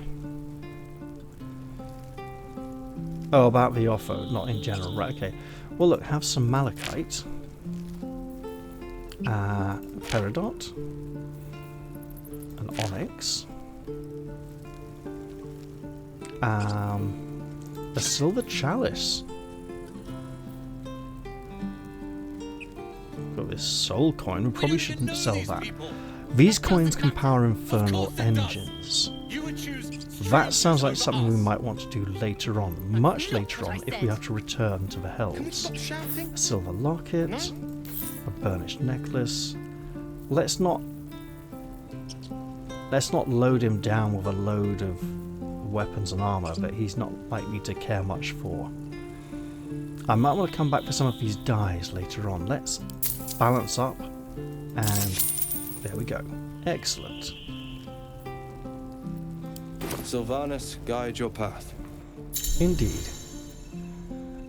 Oh, about the offer, not in general. Right, okay. Well, look, have some malachite. Peridot. An onyx. A silver chalice. Got this soul coin. We probably shouldn't sell that. These coins can power infernal engines. That sounds like something we might want to do later on, much later on, if we have to return to the Hells. A silver locket, a burnished necklace. Let's not load him down with a load of weapons and armor that he's not likely to care much for. I might want to come back for some of these dyes later on. Let's balance up, and there we go. Excellent. Sylvanus, guide your path. Indeed.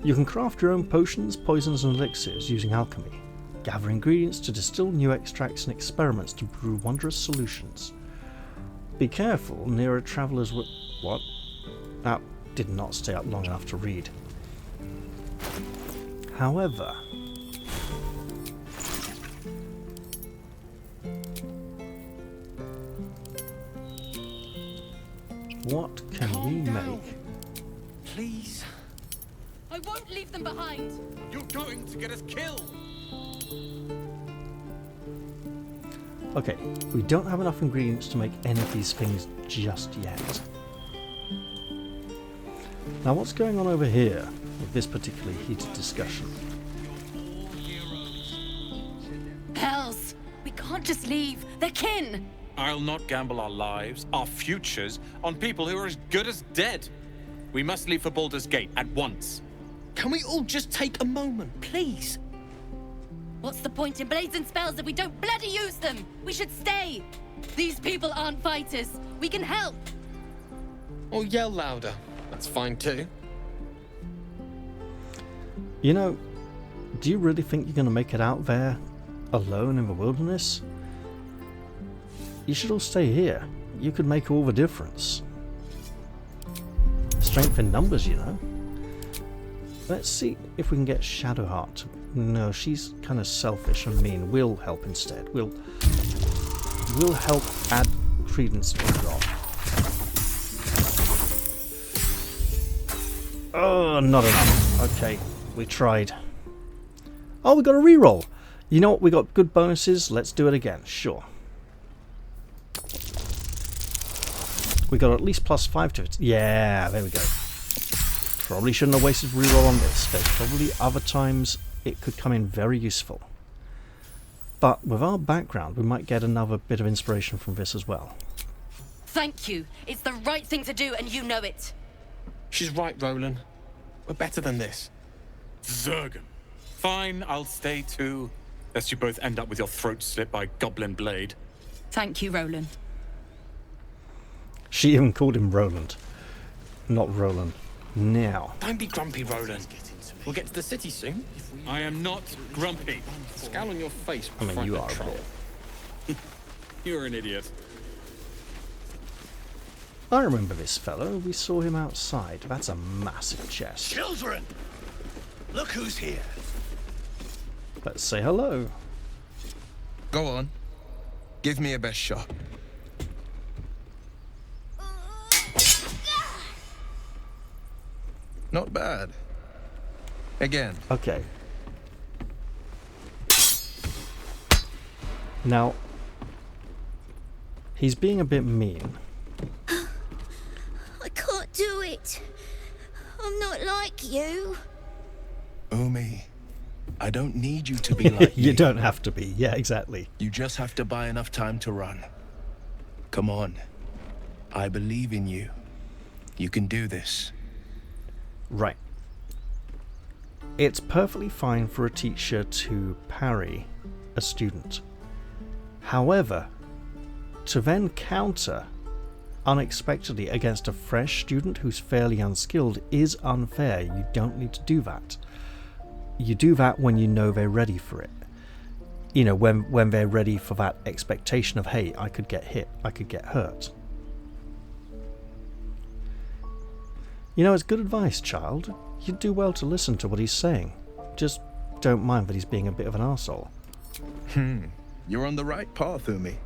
You can craft your own potions, poisons and elixirs using alchemy. Gather ingredients to distill new extracts and experiments to brew wondrous solutions. Be careful, nearer travellers will... What? That did not stay up long enough to read. However... what can we make? Please. I won't leave them behind. You're going to get us killed. Okay, we don't have enough ingredients to make any of these things just yet. Now what's going on over here with this particularly heated discussion? Hells! We can't just leave. They're kin! I'll not gamble our lives, our futures, on people who are as good as dead. We must leave for Baldur's Gate at once. Can we all just take a moment, please? What's the point in blazing spells if we don't bloody use them? We should stay! These people aren't fighters. We can help! Or yell louder. That's fine too. You know, do you really think you're going to make it out there alone in the wilderness? You should all stay here. You could make all the difference. Strength in numbers, you know. Let's see if we can get Shadowheart to... No, she's kind of selfish and mean. We'll help instead. We'll help add credence to the plot. Oh, not enough. Okay, we tried. Oh, we got a reroll. You know what? We got good bonuses. Let's do it again. Sure. We got at least +5 to it. Yeah, there we go. Probably shouldn't have wasted reroll on this. There's probably other times it could come in very useful. But with our background, we might get another bit of inspiration from this as well. Thank you. It's the right thing to do, and you know it. She's right, Roland. We're better than this. Zergan. Fine, I'll stay too. Lest you both end up with your throat slit by Goblin Blade. Thank you, Roland. She even called him Roland. Not Roland. Now. Don't be grumpy, Roland. We'll get to the city soon. I am not grumpy. Scowl on your face. I mean, you are a bit. You're an idiot. I remember this fellow. We saw him outside. That's a massive chest. Children! Look who's here. Let's say hello. Go on. Give me a best shot. Not bad. Again. Okay. Now, he's being a bit mean. I can't do it. I'm not like you. Umi, I don't need you to be like You me. don't have to be. Yeah, exactly. You just have to buy enough time to run. Come on. I believe in you. You can do this. Right. It's perfectly fine for a teacher to parry a student. However, to then counter unexpectedly against a fresh student who's fairly unskilled is unfair. You don't need to do that. You do that when you know they're ready for it. You know, when they're ready for that expectation of, hey, I could get hit, I could get hurt. You know, it's good advice, child. You'd do well to listen to what he's saying. Just don't mind that he's being a bit of an arsehole. You're on the right path, Umi.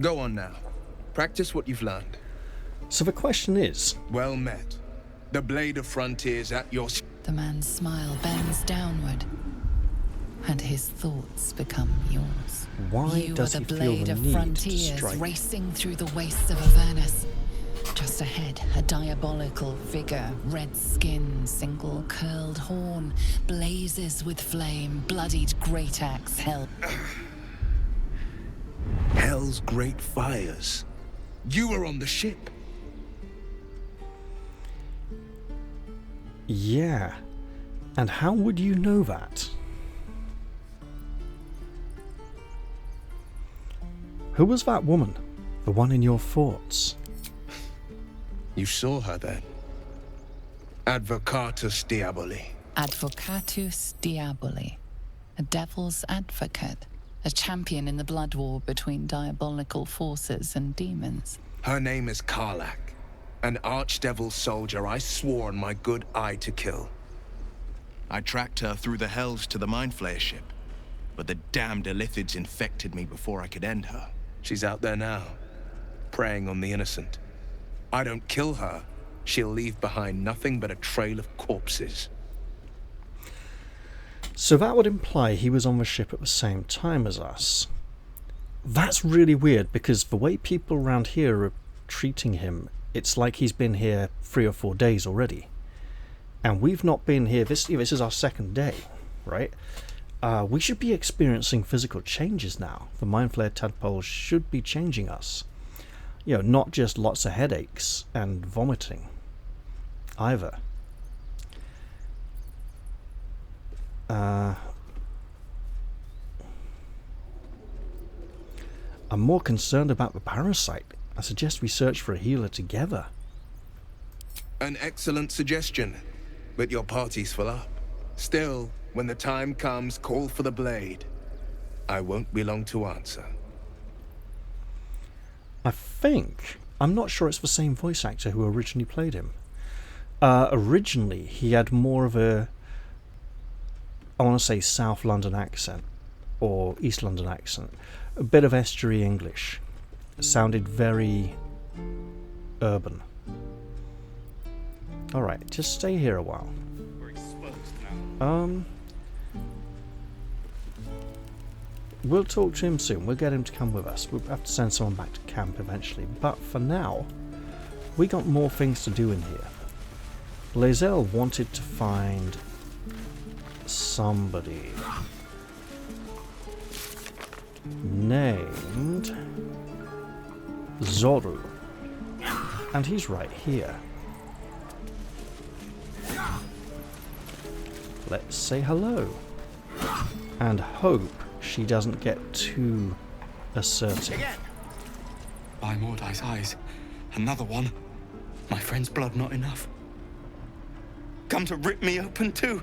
Go on now. Practice what you've learned. So the question is... Well met. The Blade of Frontiers at your... The man's smile bends downward, and his thoughts become yours. Why you does are he the feel Blade the of need to Frontiers strike? racing through the wastes of Avernus. Just ahead, a diabolical figure, red skin, single curled horn, blazes with flame, bloodied great axe held. Hell's great fires. You were on the ship. Yeah. And how would you know that? Who was that woman? The one in your thoughts? You saw her then. Advocatus Diaboli. Advocatus Diaboli. A devil's advocate. A champion in the blood war between diabolical forces and demons. Her name is Karlach, an archdevil soldier I swore on my good eye to kill. I tracked her through the hells to the mindflayer ship, but the damned illithids infected me before I could end her. She's out there now, preying on the innocent. I don't kill her, she'll leave behind nothing but a trail of corpses. So that would imply he was on the ship at the same time as us. That's really weird, because the way people around here are treating him, it's like he's been here 3 or 4 days already. And we've not been here, this is our second day, right? We should be experiencing physical changes now. The mindflayer tadpoles should be changing us. You know, not just lots of headaches and vomiting, either. I'm more concerned about the parasite. I suggest we search for a healer together. An excellent suggestion, but your party's full up. Still, when the time comes, call for the blade. I won't be long to answer. I'm not sure it's the same voice actor who originally played him. Originally, he had more of a, I want to say South London accent, or East London accent. A bit of estuary English. Sounded very urban. Alright, just stay here a while. We'll talk to him soon. We'll get him to come with us. We'll have to send someone back to camp eventually. But for now, we got more things to do in here. Lae'zel wanted to find somebody named Zoru, and he's right here. Let's say hello and hope she doesn't get too assertive. By Mordai's eyes, another one. My friend's blood not enough. Come to rip me open too.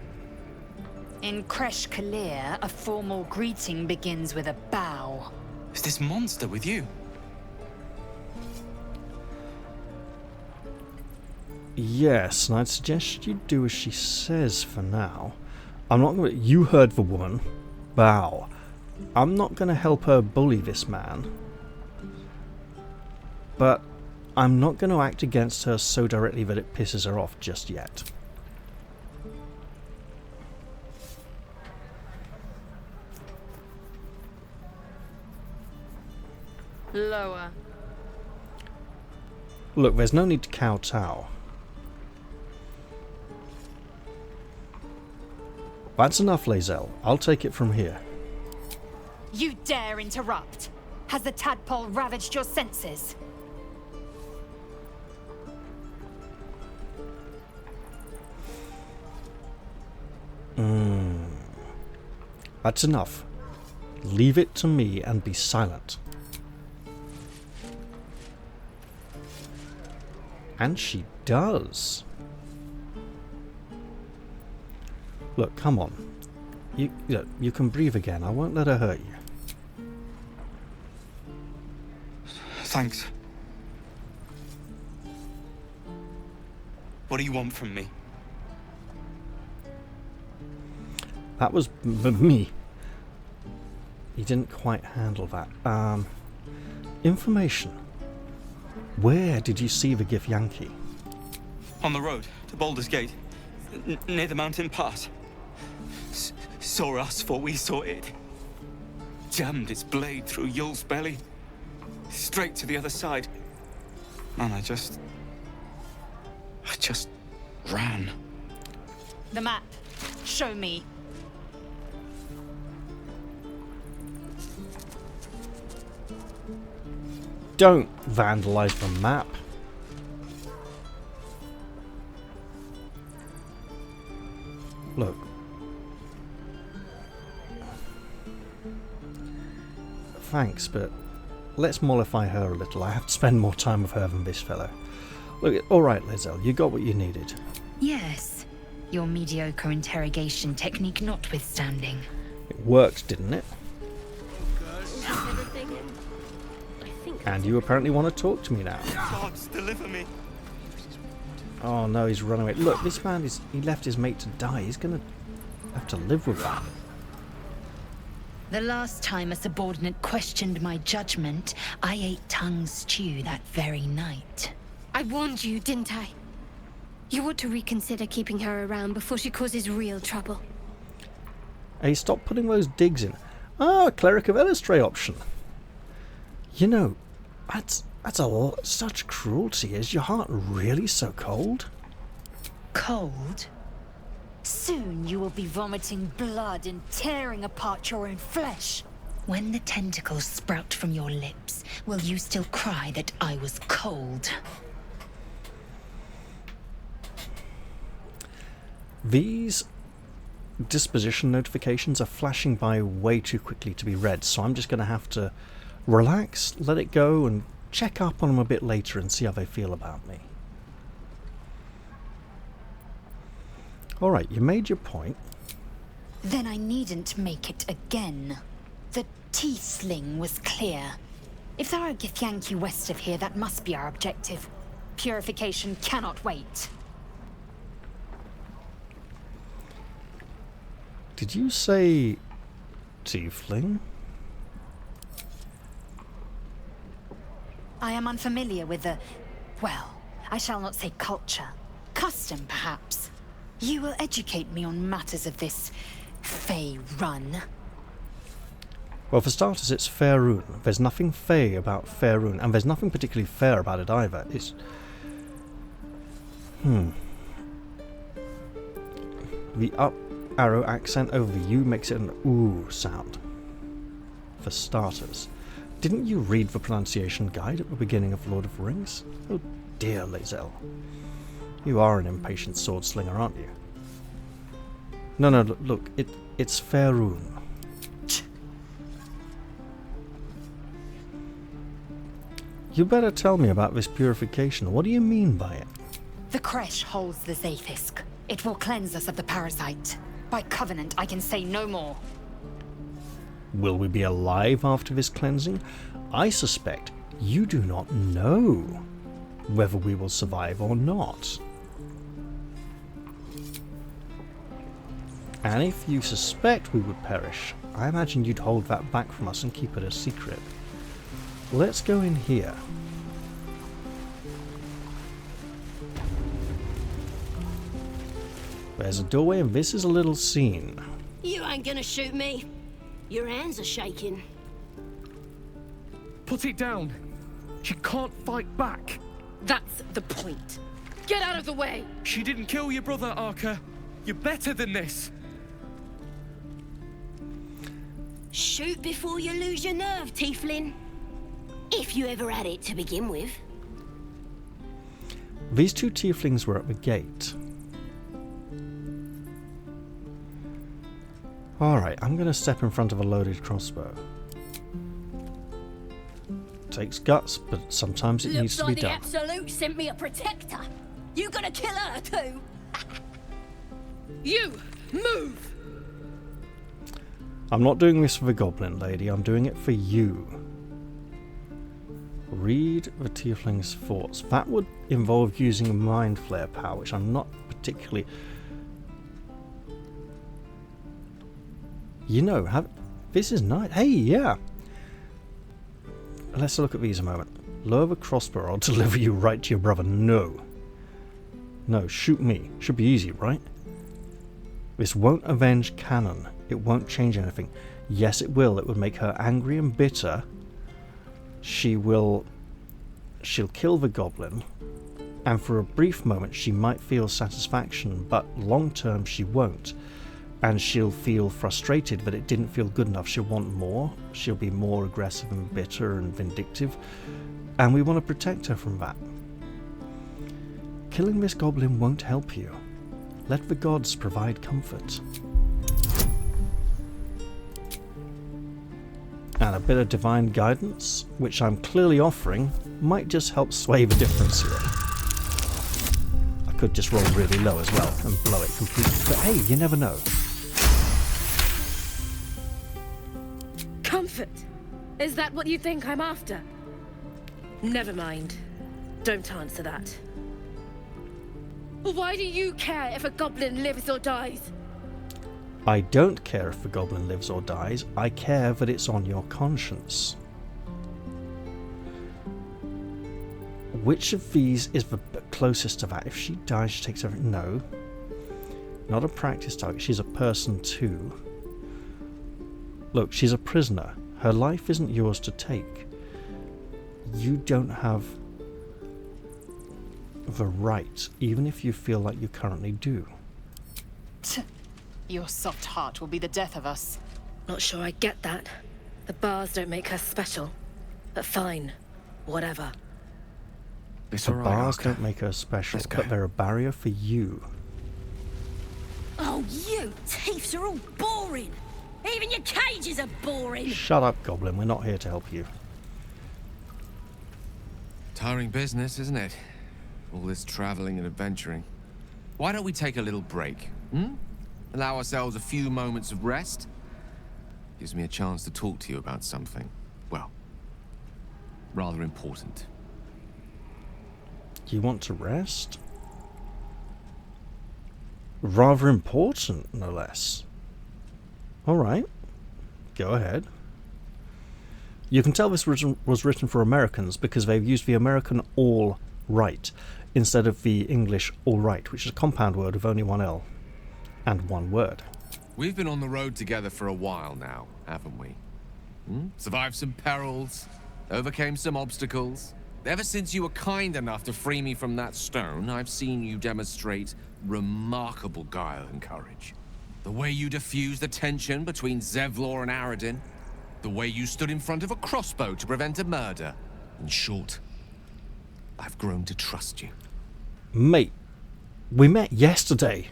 In Kresh Kalir, a formal greeting begins with a bow. Is this monster with you? Yes, and I'd suggest you do as she says for now. I'm not going to... You heard the woman. Bow. I'm not going to help her bully this man. But I'm not going to act against her so directly that it pisses her off just yet. Lower. Look, there's no need to kowtow. That's enough, Lae'zel. I'll take it from here. You dare interrupt? Has the tadpole ravaged your senses? That's enough. Leave it to me and be silent. And she does. Look, come on. You can breathe again. I won't let her hurt you. Thanks. What do you want from me? That was me. He didn't quite handle that. Information. Where did you see the Githyanki? On the road to Baldur's Gate, near the mountain pass. Saw us, for we saw it. Jammed its blade through Yul's belly, straight to the other side. And I just ran. The map. Show me. Don't vandalize the map. Look. Thanks, but let's mollify her a little. I have to spend more time with her than this fellow. Look, alright, Lae'zel, you got what you needed. Yes. Your mediocre interrogation technique notwithstanding. It worked, didn't it? And you apparently want to talk to me now. Gods, deliver me. Oh no, he's run away. Look, this man he left his mate to die. He's gonna have to live with that. The last time a subordinate questioned my judgment, I ate tongue stew that very night. I warned you, didn't I? You ought to reconsider keeping her around before she causes real trouble. Hey, stop putting those digs in. Ah, Cleric of Illustray option. You know, that's such cruelty. Is your heart really so cold? Cold? Soon you will be vomiting blood and tearing apart your own flesh. When the tentacles sprout from your lips, will you still cry that I was cold? These disposition notifications are flashing by way too quickly to be read, so I'm just going to have to relax, let it go, and check up on them a bit later and see how they feel about me. Alright, you made your point. Then I needn't make it again. The tiefling was clear. If there are Githyanki west of here, that must be our objective. Purification cannot wait. Did you say tiefling? I am unfamiliar with the... well, I shall not say culture. Custom, perhaps. You will educate me on matters of this Fey run. Well, for starters, it's Faerun. There's nothing Fey about Faerun, and there's nothing particularly fair about it either. It's... The up arrow accent over the U makes it an ooh sound. For starters. Didn't you read the pronunciation guide at the beginning of Lord of the Rings? Oh dear, Lae'zel. You are an impatient sword slinger, aren't you? No, look, it's Faerun. You better tell me about this purification. What do you mean by it? The Kresh holds the Zaithisk. It will cleanse us of the parasite. By covenant, I can say no more. Will we be alive after this cleansing? I suspect you do not know whether we will survive or not. And if you suspect we would perish, I imagine you'd hold that back from us and keep it a secret. Let's go in here. There's a doorway and this is a little scene. You ain't gonna shoot me. Your hands are shaking. Put it down. She can't fight back. That's the point. Get out of the way! She didn't kill your brother, Arka. You're better than this. Shoot before you lose your nerve, tiefling. If you ever had it to begin with. These two tieflings were at the gate. Alright, I'm going to step in front of a loaded crossbow. Takes guts, but sometimes it needs to be done. Looks like the Absolute sent me a protector. You gonna kill her too? You! Move! I'm not doing this for the goblin lady, I'm doing it for you. Read the tiefling's thoughts. That would involve using a mindflayer power, which I'm not particularly... You know, this is nice. Hey, yeah! Let's look at these a moment. Lower the crossbow or I'll deliver you right to your brother. No. No, shoot me. Should be easy, right? This won't avenge Canon. It won't change anything. Yes, it will. It would make her angry and bitter. She'll kill the goblin. And for a brief moment she might feel satisfaction, but long term she won't. And she'll feel frustrated that it didn't feel good enough. She'll want more. She'll be more aggressive and bitter and vindictive. And we want to protect her from that. Killing this goblin won't help you. Let the gods provide comfort. And a bit of divine guidance, which I'm clearly offering, might just help sway the difference here. I could just roll really low as well and blow it completely. But hey, you never know. Comfort? Is that what you think I'm after? Never mind. Don't answer that. Why do you care if a goblin lives or dies? I don't care if the goblin lives or dies. I care that it's on your conscience. Which of these is the closest to that? If she dies, she takes everything. No. Not a practice target. She's a person too. Look, she's a prisoner. Her life isn't yours to take. You don't have the right, even if you feel like you currently do. Your soft heart will be the death of us. Not sure I get that. The bars don't make her special. But fine. Whatever. The bars don't make her special, but they're a barrier for you. Oh, you thieves are all boring. Even your cages are boring. Shut up, Goblin. We're not here to help you. Tiring business, isn't it? All this traveling and adventuring. Why don't we take a little break? Allow ourselves a few moments of rest? Gives me a chance to talk to you about something, well, rather important. You want to rest? Rather important, no less. Alright, go ahead. You can tell this was written for Americans because they've used the American all right instead of the English all right, which is a compound word with only one L and one word. We've been on the road together for a while now, haven't we? Survived some perils, overcame some obstacles. Ever since you were kind enough to free me from that stone, I've seen you demonstrate remarkable guile and courage. The way you diffused the tension between Zevlor and Aradin. The way you stood in front of a crossbow to prevent a murder. In short, I've grown to trust you. Mate, we met yesterday.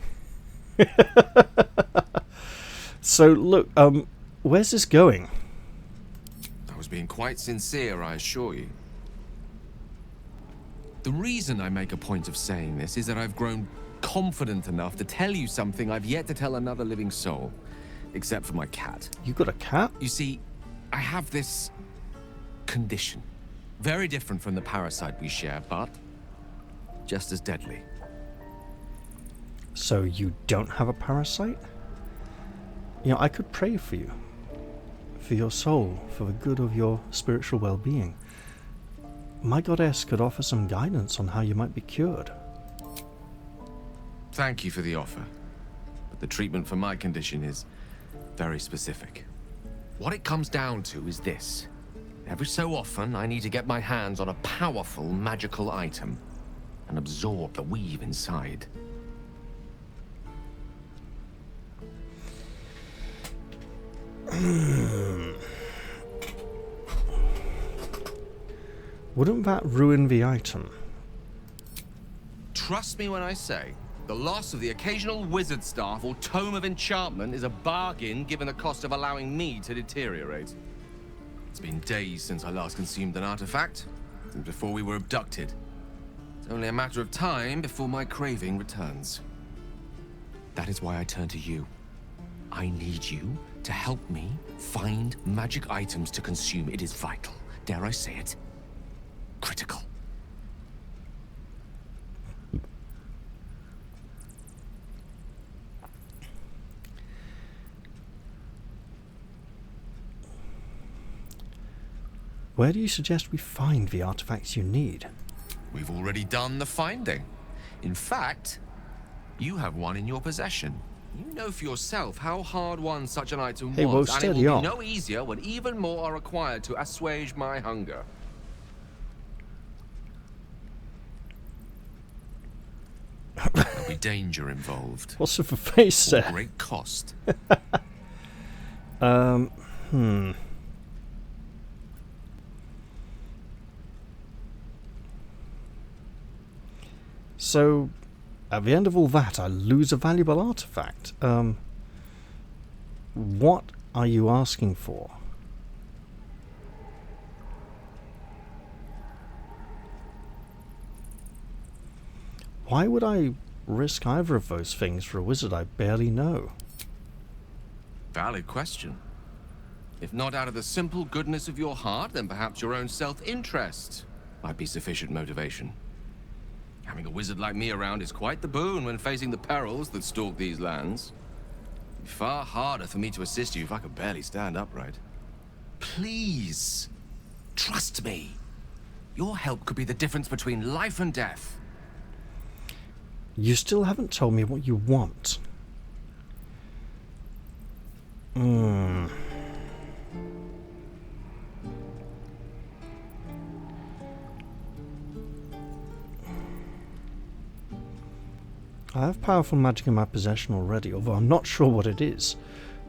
So, look, where's this going? I was being quite sincere, I assure you. The reason I make a point of saying this is that I've grown confident enough to tell you something I've yet to tell another living soul. Except for my cat. You got a cat? You see, I have this condition. Very different from the parasite we share, but just as deadly. So you don't have a parasite? You know, I could pray for you. For your soul, for the good of your spiritual well-being. My goddess could offer some guidance on how you might be cured. Thank you for the offer. But the treatment for my condition is very specific. What it comes down to is this. Every so often, I need to get my hands on a powerful magical item and absorb the weave inside. Wouldn't that ruin the item? Trust me when I say, the loss of the occasional wizard staff or tome of enchantment is a bargain given the cost of allowing me to deteriorate. It's been days since I last consumed an artifact, since before we were abducted. It's only a matter of time before my craving returns. That is why I turn to you. I need you to help me find magic items to consume. It is vital. Dare I say it? Critical. Where do you suggest we find the artifacts you need? We've already done the finding. In fact, you have one in your possession. You know for yourself how hard won such an item Hey, was, well, and it will steady be on. no easier when even more are required to assuage my hunger. There'll be danger involved. What's with the face Or there? great cost. So, at the end of all that, I lose a valuable artifact. What are you asking for? Why would I risk either of those things for a wizard I barely know? Valid question. If not out of the simple goodness of your heart, then perhaps your own self-interest might be sufficient motivation. Having a wizard like me around is quite the boon when facing the perils that stalk these lands. It'd be far harder for me to assist you if I could barely stand upright. Please, trust me. Your help could be the difference between life and death. You still haven't told me what you want. I have powerful magic in my possession already, although I'm not sure what it is.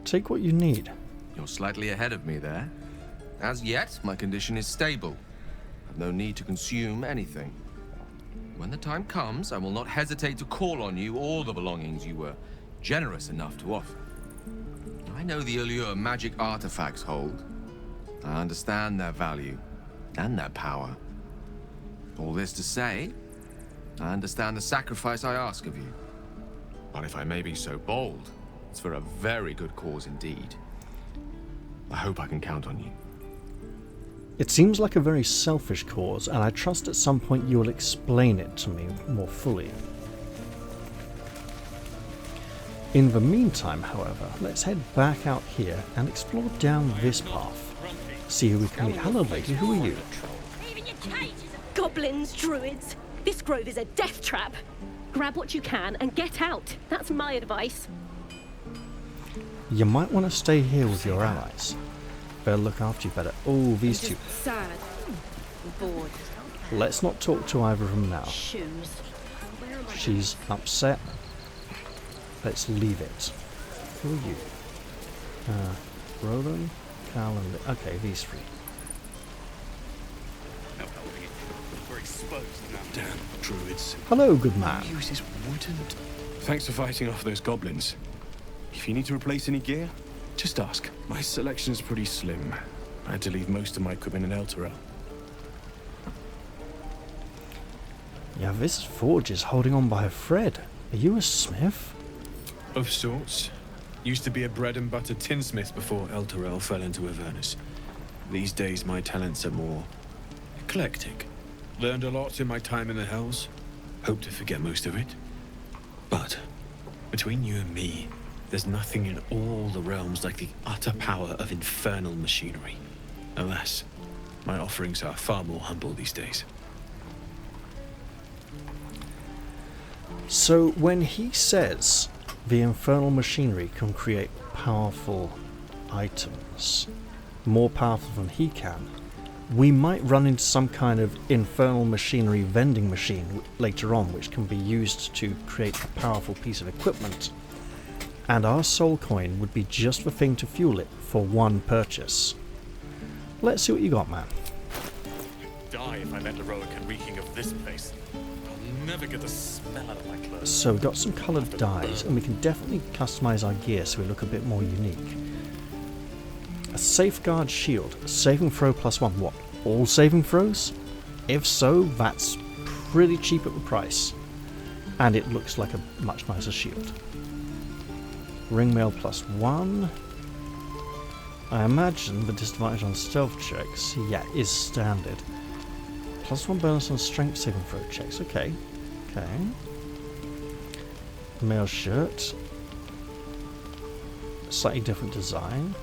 Take what you need. You're slightly ahead of me there. As yet, my condition is stable. I've no need to consume anything. When the time comes, I will not hesitate to call on you or the belongings you were generous enough to offer. I know the allure magic artifacts hold. I understand their value and their power. All this to say, I understand the sacrifice I ask of you. But if I may be so bold, it's for a very good cause indeed. I hope I can count on you. It seems like a very selfish cause, and I trust at some point you will explain it to me more fully. In the meantime, however, let's head back out here and explore down this path. See who we can meet. Hello, lady. Who are you? Goblins, druids. This grove is a death trap. Grab what you can and get out. That's my advice. You might want to stay here with your allies. They'll look after you better. Oh, these two. Sad. I'm bored. Let's not talk to either of them now. Shoes. She's upset. Let's leave it. Who are you? Roland, Cal, and... Okay, these three. No helping it. We're exposed now. Damn druids. Hello, good man. Use this wooden... Thanks for fighting off those goblins. If you need to replace any gear, just ask. My selection's pretty slim. I had to leave most of my equipment in Elturel. Yeah, this forge is holding on by a thread. Are you a smith? Of sorts. Used to be a bread and butter tinsmith before Elturel fell into Avernus. These days my talents are more eclectic. Learned a lot in my time in the Hells. Hope to forget most of it. But between you and me, there's nothing in all the realms like the utter power of infernal machinery. Alas, my offerings are far more humble these days. So when he says the infernal machinery can create powerful items, more powerful than he can, we might run into some kind of infernal machinery vending machine later on, which can be used to create a powerful piece of equipment, and our soul coin would be just the thing to fuel it for one purchase. Let's see what you got, man. Die if I met heroic and reeking of this place. I'll never get the smell out of my clothes. So we've got some coloured dyes, and we can definitely customise our gear so we look a bit more unique. A safeguard shield, saving throw +1. What? All saving throws? If so, that's pretty cheap at the price. And it looks like a much nicer shield. Ringmail +1. I imagine the disadvantage on stealth checks, yeah, is standard. +1 bonus on strength saving throw checks, okay. Okay. Mail shirt. Slightly different design.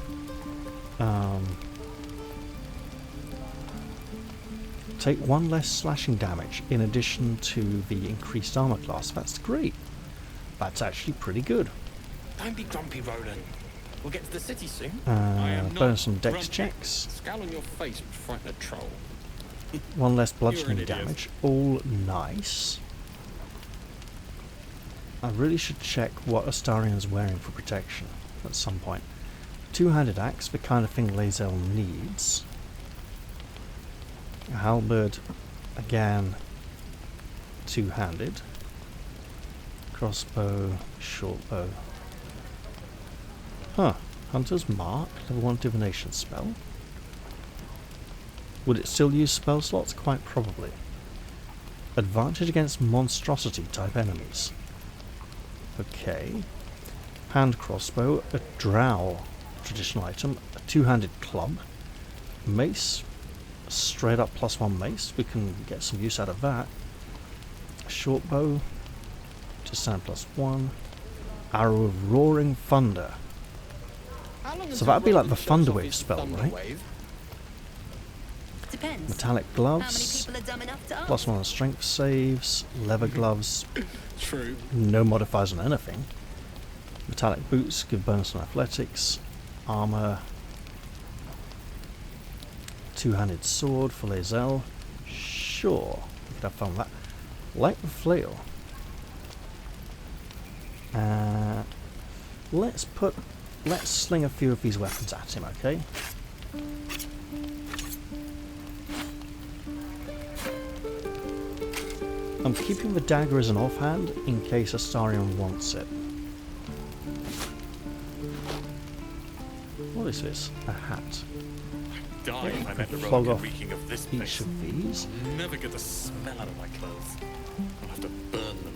Take 1 less slashing damage in addition to the increased armor class. That's great. That's actually pretty good. Don't be grumpy, Roland. We'll get to the city soon. Bonus on dex checks. Scowl on your face would frighten a troll. 1 less bludgeoning damage. All nice. I really should check what Astarion's wearing for protection at some point. Two-handed axe, the kind of thing Lae'zel needs. A halberd, again, two-handed. Crossbow, shortbow. Huh. Hunter's Mark, level 1 divination spell. Would it still use spell slots? Quite probably. Advantage against monstrosity type enemies. Okay. Hand crossbow, a drow traditional item, a two-handed club, mace, straight up +1 mace, we can get some use out of that. A short bow, to stand +1, arrow of roaring thunder. So that'd be like the Thunderwave spell, right? Depends. Metallic gloves, +1 on strength saves, leather gloves, True. No modifiers on anything. Metallic boots give bonus on athletics, armor, two-handed sword for Lae'zel. Sure, we could have fun with that. Like the flail. Let's sling a few of these weapons at him, okay? I'm keeping the dagger as an offhand in case Astarion wants it. What is this? A hat. Die if I met the Flog rogue off reeking of this each place. of these. I'll never get the smell out of my clothes. I'll have to burn them.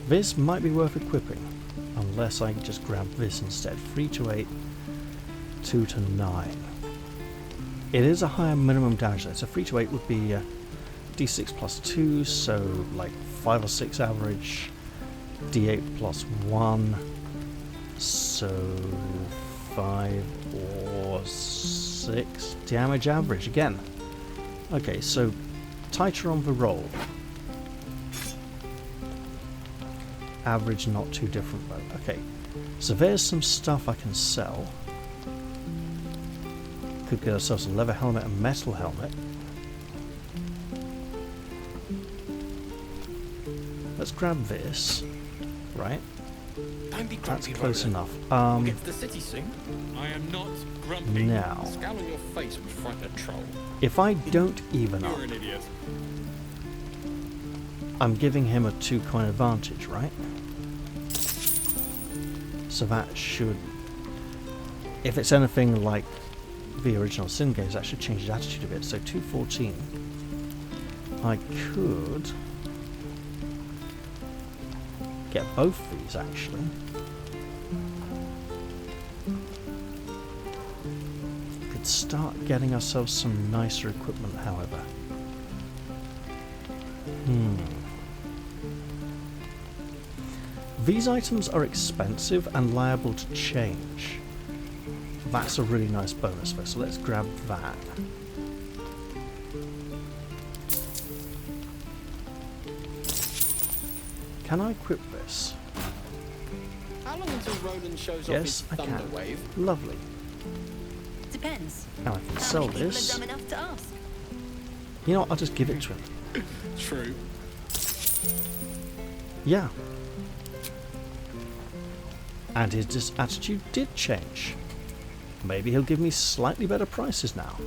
This might be worth equipping, unless I just grab this instead. 3 to 8, 2 to 9. It is a higher minimum damage though, so 3 to 8 would be D6 +2, so like 5 or 6 average, D8 +1, so 5 or 6 damage average again. Okay, so tighter on the roll. Average not too different though. Okay, so there's some stuff I can sell. Could get ourselves a leather helmet and metal helmet. let's grab this. Right? Don't be That's grumpy, close Roland. enough. We'll get to the city soon. I am not grumpy. Now. The scowl on your face would frighten a troll. If I don't even up, You're an idiot. I'm giving him a 2-coin advantage, right? So that should... If it's anything like the original Sin games, that should change his attitude a bit. So 214. I could... get both these, actually. Could start getting ourselves some nicer equipment, however. These items are expensive and liable to change. That's a really nice bonus for us, so let's grab that. Can I equip this? How long until Roland shows Yes, off his I thunder can. wave? Lovely. Depends. Now I can How sell many people this. are dumb enough to ask? You know what, I'll just give it to him. True. Yeah. And his attitude did change. Maybe he'll give me slightly better prices now.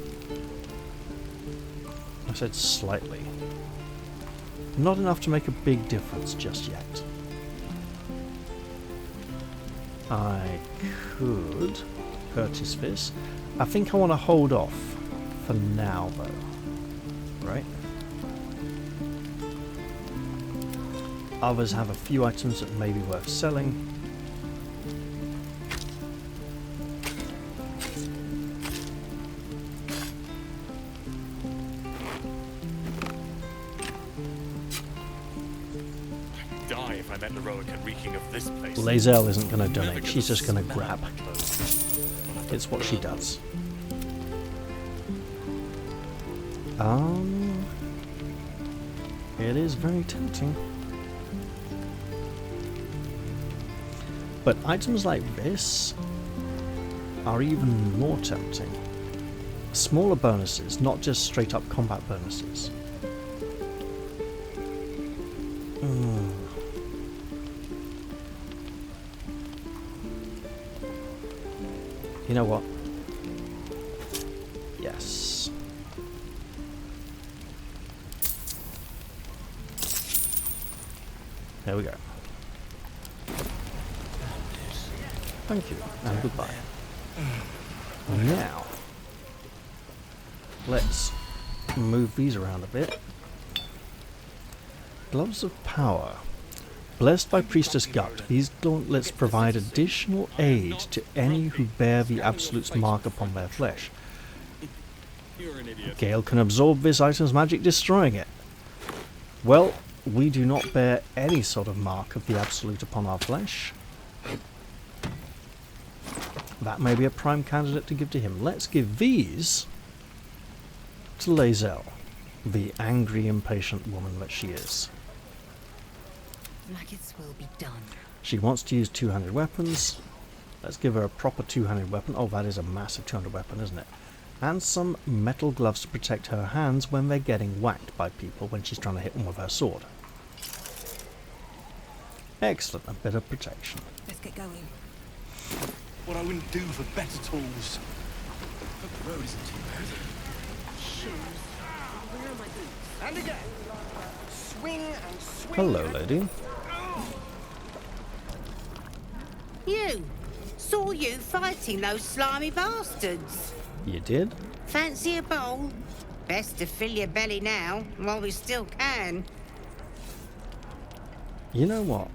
I said slightly. Not enough to make a big difference just yet. I could purchase this. I think I want to hold off for now though. Right? Others have a few items that may be worth selling. Die if I met Heroic and reeking of this place. Lae'zel isn't going to donate, she's just going to grab. It's what she does. It is very tempting. But items like this are even more tempting. Smaller bonuses, not just straight up combat bonuses. You know what? Yes. There we go. Thank you, and goodbye. Now, let's move these around a bit. Gloves of Power. Blessed by Priestess Gut, these gauntlets provide additional aid to any who bear the Absolute's mark upon their flesh. Gale can absorb this item's magic, destroying it. Well, we do not bear any sort of mark of the Absolute upon our flesh. That may be a prime candidate to give to him. Let's give these to Lae'zel, the angry, impatient woman that she is. Maggots will be done. She wants to use two-handed weapons. Let's give her a proper two-handed weapon. Oh, that is a massive two-handed weapon, isn't it? And some metal gloves to protect her hands when they're getting whacked by people when she's trying to hit them with her sword. Excellent, a bit of protection. Let's get going. What I wouldn't do for better tools. Hope the road isn't too bad. Shoes. Where are my boots? And again. Swing and swing. Hello, lady. You! Saw you fighting those slimy bastards. You did? Fancy a bowl? Best to fill your belly now, while we still can. You know what?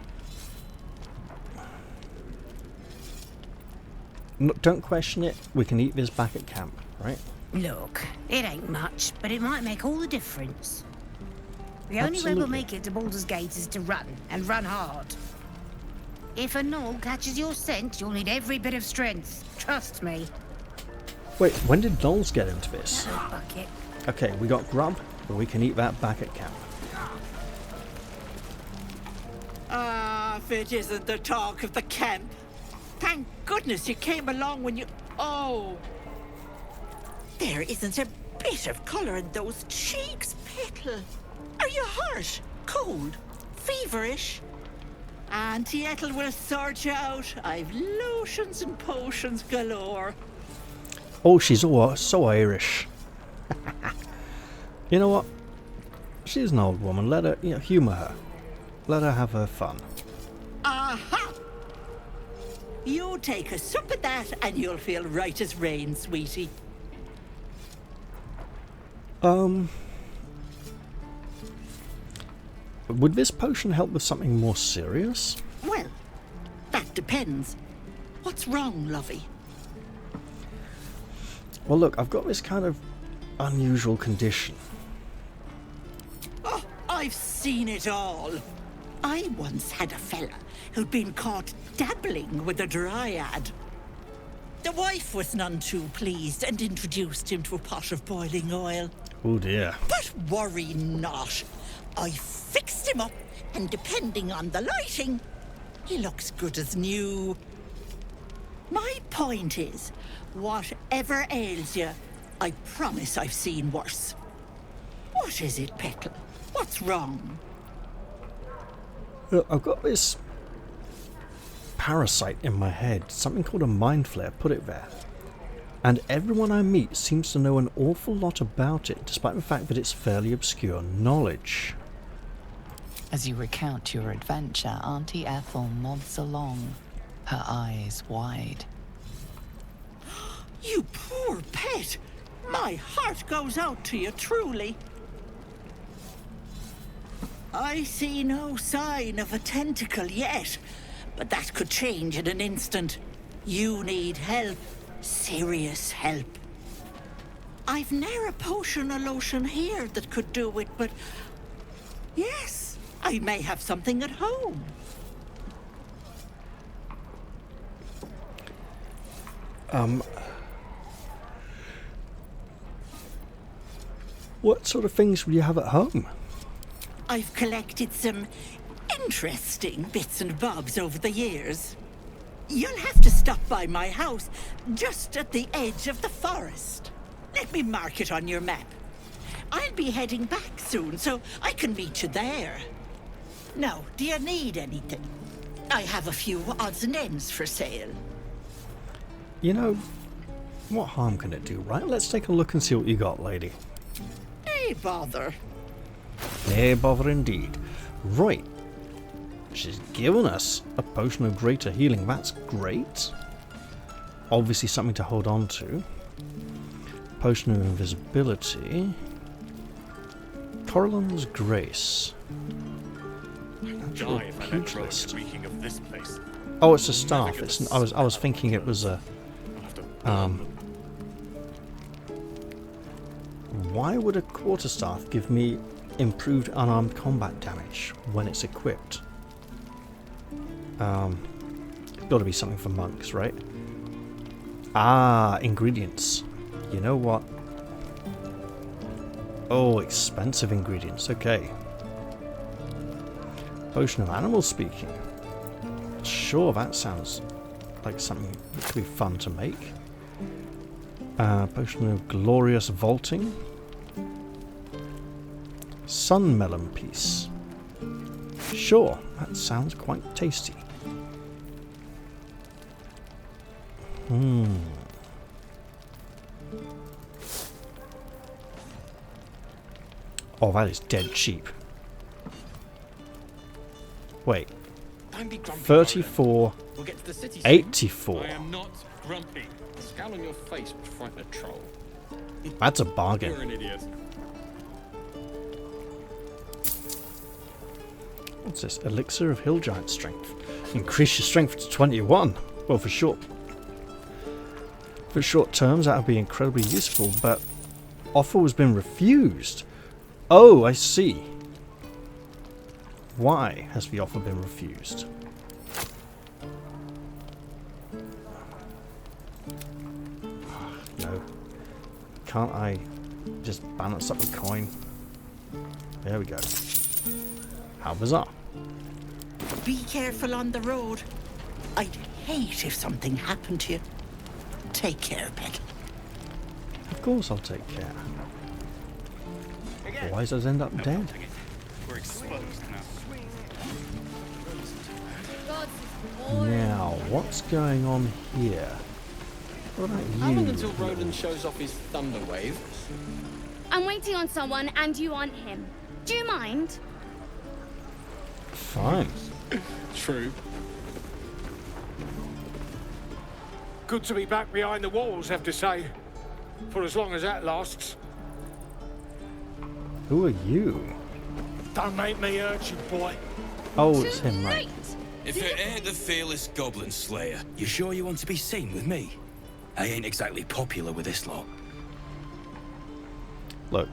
No, don't question it. We can eat this back at camp, right? Look, it ain't much, but it might make all the difference. The only way we'll Absolutely. make it to Baldur's Gate is to run, and run hard. If a gnoll catches your scent, you'll need every bit of strength. Trust me. Wait, when did Knowles get into this? That bucket. Okay, we got grub, but we can eat that back at camp. Ah, if it isn't the talk of the camp. Thank goodness you came along when you... Oh! There isn't a bit of colour in those cheeks, Petal. Are you hurt? Cold? Feverish? Auntie Ethel will sort you out. I've lotions and potions galore. Oh, she's so Irish. You know what? She's an old woman. Let her, humour her. Let her have her fun. Aha! You take a sup of that and you'll feel right as rain, sweetie. Would this potion help with something more serious? Well, that depends. What's wrong, lovey? Well, look, I've got this kind of unusual condition. Oh, I've seen it all. I once had a fella who'd been caught dabbling with a dryad. The wife was none too pleased and introduced him to a pot of boiling oil. Oh dear. But worry not. I fixed him up, and depending on the lighting, he looks good as new. My point is, whatever ails you, I promise I've seen worse. What is it, Petal? What's wrong? Look, I've got this parasite in my head, something called a mindflayer, put it there. And everyone I meet seems to know an awful lot about it, despite the fact that it's fairly obscure knowledge. As you recount your adventure, Auntie Ethel nods along, her eyes wide. You poor pet! My heart goes out to you, truly. I see no sign of a tentacle yet, but that could change in an instant. You need help. Serious help. I've ne'er a potion or lotion here that could do it, but yes, I may have something at home. What sort of things will you have at home? I've collected some interesting bits and bobs over the years. You'll have to stop by my house, just at the edge of the forest. Let me mark it on your map. I'll be heading back soon, so I can meet you there. Now, do you need anything? I have a few odds and ends for sale. You know, what harm can it do, right? Let's take a look and see what you got, lady. Nay bother. Nay bother indeed. Right. She's given us a potion of greater healing. That's great. Obviously something to hold on to. Potion of invisibility. Coralon's Grace. Die if I let Rowan reeking of this place. Oh, it's a staff. It's. I was thinking it was a. Why would a quarterstaff give me improved unarmed combat damage when it's equipped? Got to be something for monks, right? Ah, ingredients. You know what? Oh, expensive ingredients. Okay. Potion of animal speaking. Sure, that sounds like something that could be fun to make. Potion of glorious vaulting. Sun melon piece. Sure, that sounds quite tasty. Oh, that is dead cheap. Wait. 34, We'll get to the city soon. 84. I am not grumpy. The scowl on your face would frighten a troll. That's a bargain. You're an idiot. What's this? Elixir of Hill Giant Strength. Increase your strength to 21. Well, for short terms, that would be incredibly useful, but offer has been refused. Oh, I see. Why has the offer been refused? No. Can't I just balance up the coin? There we go. How bizarre. Be careful on the road. I'd hate if something happened to you. Take care, pet. Of course I'll take care. Otherwise I'd end up dead. We're exposed now. Now, what's going on here? What about How long you? until Roland shows off his thunder wave? I'm waiting on someone and you on him. Do you mind? Fine. True. Good to be back behind the walls, have to say. For as long as that lasts. Who are you? Don't make me hurt you, boy. Oh, it's him, right? If it ain't the fearless goblin slayer, you sure you want to be seen with me? I ain't exactly popular with this lot. Look,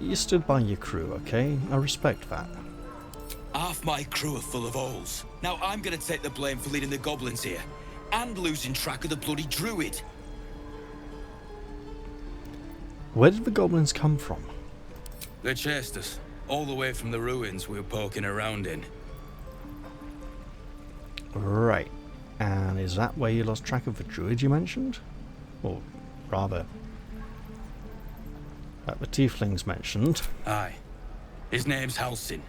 you stood by your crew, okay? I respect that. Half my crew are full of holes. Now I'm gonna take the blame for leading the goblins here, and losing track of the bloody druid. Where did the goblins come from? They chased us, all the way from the ruins we were poking around in. Right. And is that where you lost track of the druid you mentioned? Or rather, that the tieflings mentioned. Aye. His name's Halsin.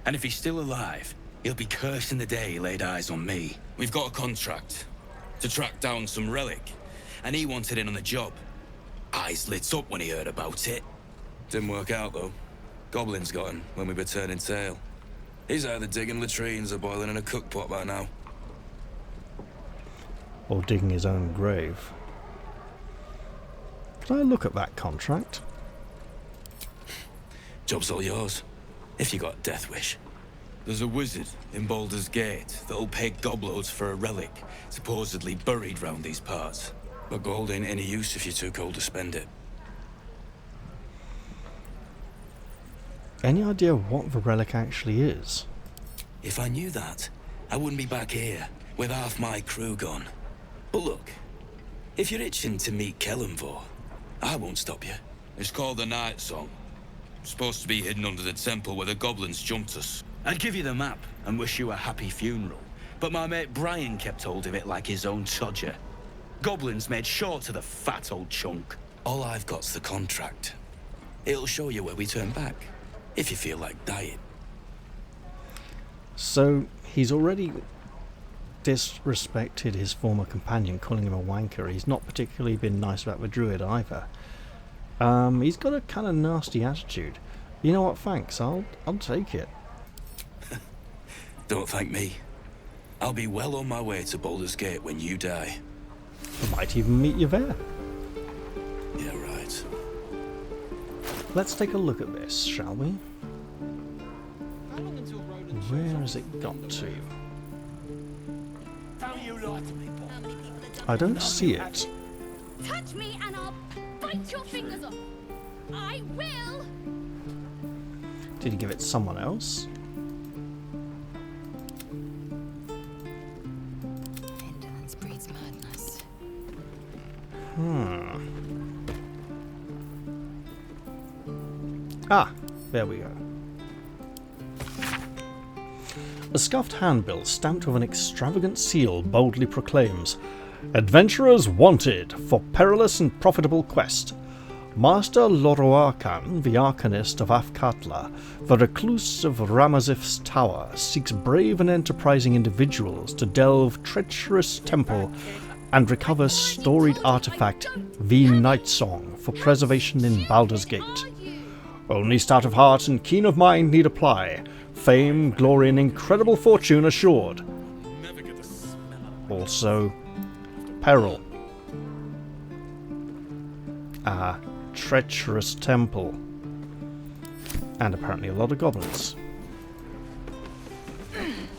And if he's still alive, he'll be cursing the day he laid eyes on me. We've got a contract to track down some relic, and he wanted in on the job. Eyes lit up when he heard about it. Didn't work out, though. Goblins got him when we were turning tail. He's either digging latrines or boiling in a cookpot by now. Or digging his own grave. Could I look at that contract? Job's all yours, if you got a death wish. There's a wizard in Baldur's Gate that'll pay gobloads for a relic, supposedly buried round these parts. But gold ain't any use if you're too cold to spend it. Any idea what the relic actually is? If I knew that, I wouldn't be back here, with half my crew gone. But look, if you're itching to meet Kellenvor, I won't stop you. It's called the Night Song. Supposed to be hidden under the temple where the goblins jumped us. I'd give you the map and wish you a happy funeral, but my mate Brian kept hold of it like his own todger. Goblins made short to the fat old chunk. All I've got's the contract. It'll show you where we turn back, if you feel like dying. So, he's already disrespected his former companion, calling him a wanker. He's not particularly been nice about the druid either. He's got a kind of nasty attitude. You know what, thanks, I'll take it. Don't thank me. I'll be well on my way to Baldur's Gate when you die. I might even meet you there. Yeah, right. Let's take a look at this, shall we? Where has it got to? I don't see it. Touch me and I'll bite your fingers off. I will. Did he give it to someone else? Indolence breeds madness. Ah, there we go. A scuffed handbill stamped with an extravagant seal boldly proclaims, "Adventurers wanted for perilous and profitable quest. Master Loroarkan, the Arcanist of Afkatla, the recluse of Ramazith's tower, seeks brave and enterprising individuals to delve treacherous temple and recover storied artifact, the Night Song, for preservation in Baldur's Gate. Only stout of heart and keen of mind need apply. Fame, glory, and incredible fortune assured. Also, peril. A treacherous temple. And apparently a lot of goblins.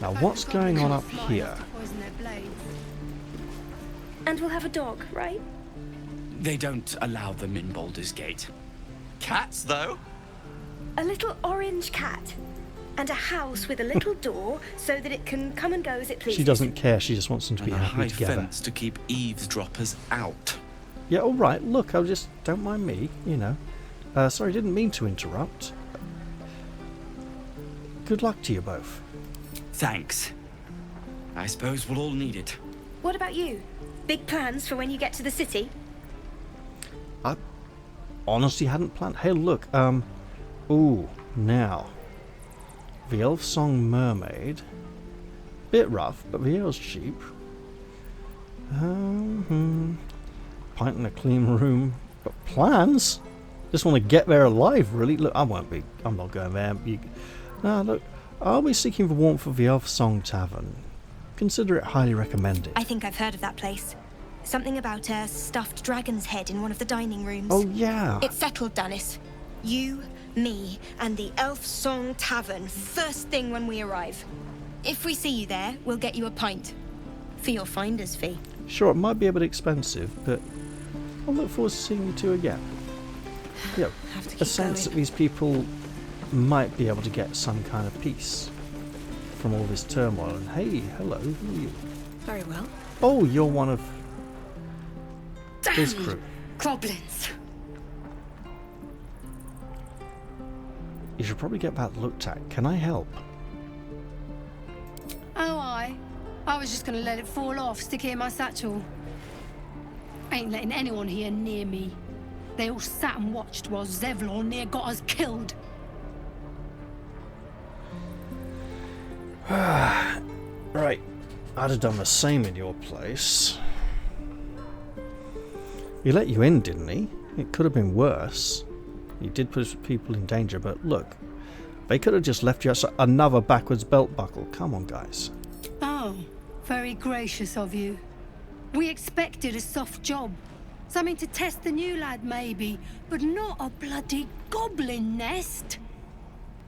Now what's going on up here? And we'll have a dog, right? They don't allow them in Baldur's Gate. Cats, though? A little orange cat. And a house with a little door so that it can come and go as it pleases. She doesn't care, she just wants them to be And a happy high together. fence to keep eavesdroppers out. Yeah, alright, look, I just don't mind me, you know. Sorry, didn't mean to interrupt. Good luck to you both. Thanks. I suppose we'll all need it. What about you? Big plans for when you get to the city? I honestly hadn't planned. Hey, look, ooh, now. The Elf Song Mermaid Bit rough, but the ale's cheap. Pint in a clean room. Got plans? Just want to get there alive, really? Look, I'm not going there. No, look. Are we seeking the warmth of the Elf Song Tavern? Consider it highly recommended. I think I've heard of that place. Something about a stuffed dragon's head in one of the dining rooms. Oh, yeah. It's settled, Dennis. You, me, and the Elf Song Tavern first thing when we arrive. If we see you there, we'll get you a pint. For your finder's fee. Sure, it might be a bit expensive, but I'll look forward to seeing you two again. Yeah, a sense that these people might be able to get some kind of peace from all this turmoil. And hey, hello, who are you? Very well. Oh, you're one of his crew. Goblins. You should probably get that looked at. Can I help? Oh, I was just gonna let it fall off, stick it in my satchel. Ain't letting anyone here near me. They all sat and watched while Zevlor near got us killed. Right, I'd have done the same in your place. He let you in, didn't he? It could have been worse. He did put people in danger, but look, they could have just left you outside. Another backwards belt buckle. Come on, guys. Oh, very gracious of you. We expected a soft job. Something to test the new lad, maybe, but not a bloody goblin nest.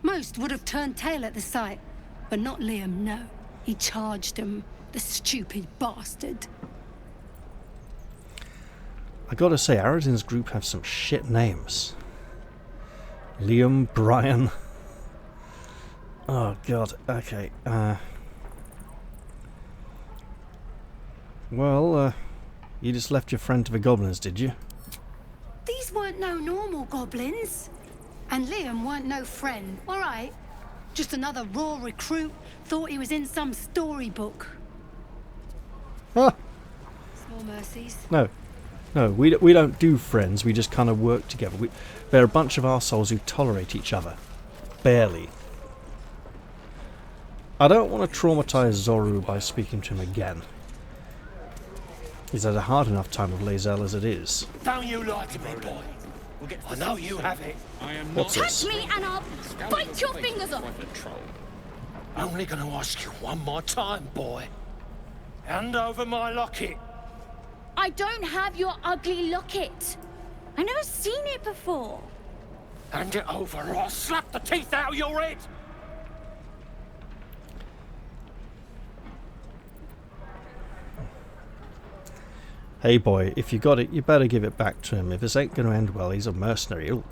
Most would have turned tail at the sight, but not Liam, no. He charged him, the stupid bastard. I gotta say, Aradin's group have some shit names. Liam, Brian. Oh god, okay. Well, you just left your friend to the goblins, did you? These weren't no normal goblins. And Liam weren't no friend, alright? Just another raw recruit, thought he was in some storybook. Ah! Small mercies. No, we don't do friends, we just kind of work together. They're a bunch of arseholes who tolerate each other. Barely. I don't want to traumatize Zoru by speaking to him again. He's had a hard enough time with Lae'zel as it is. Don't you lie to me, boy. I know you have it. I am What's not. this? Touch me and I'll bite your fingers off. Only gonna ask you one more time, boy. Hand over my locket. I don't have your ugly locket. I've never seen it before. Hand it over or I'll slap the teeth out of your head. Hey boy, if you got it, you better give it back to him. If this ain't gonna end well, he's a mercenary. He'll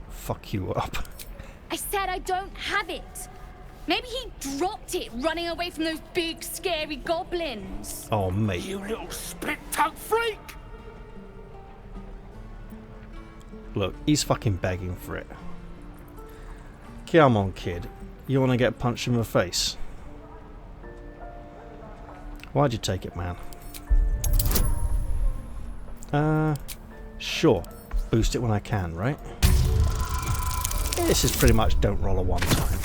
fuck you up. I said I don't have it. Maybe he dropped it running away from those big, scary goblins. Oh, mate. You little split-tongued freak! Look, he's fucking begging for it. Come on, kid. You want to get punched in the face? Why'd you take it, man? Sure. Boost it when I can, right? This is pretty much don't roll a one time.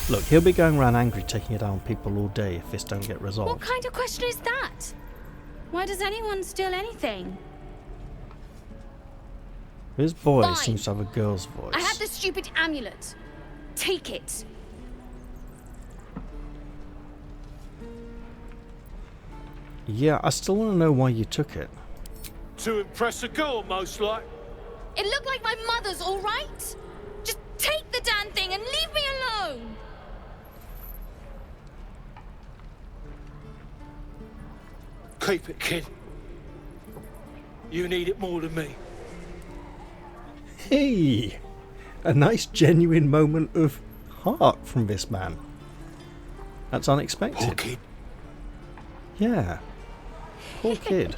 Look, he'll be going around angry taking it out on people all day if this don't get resolved. What kind of question is that? Why does anyone steal anything? This boy Fine. seems to have a girl's voice. I have the stupid amulet. Take it. Yeah, I still want to know why you took it. To impress a girl, most like. It looked like my mother's, all right? Just take the damn thing and leave me alone. Keep it, kid. You need it more than me. Hey! A nice genuine moment of heart from this man. That's unexpected. Poor kid. Yeah. Poor kid.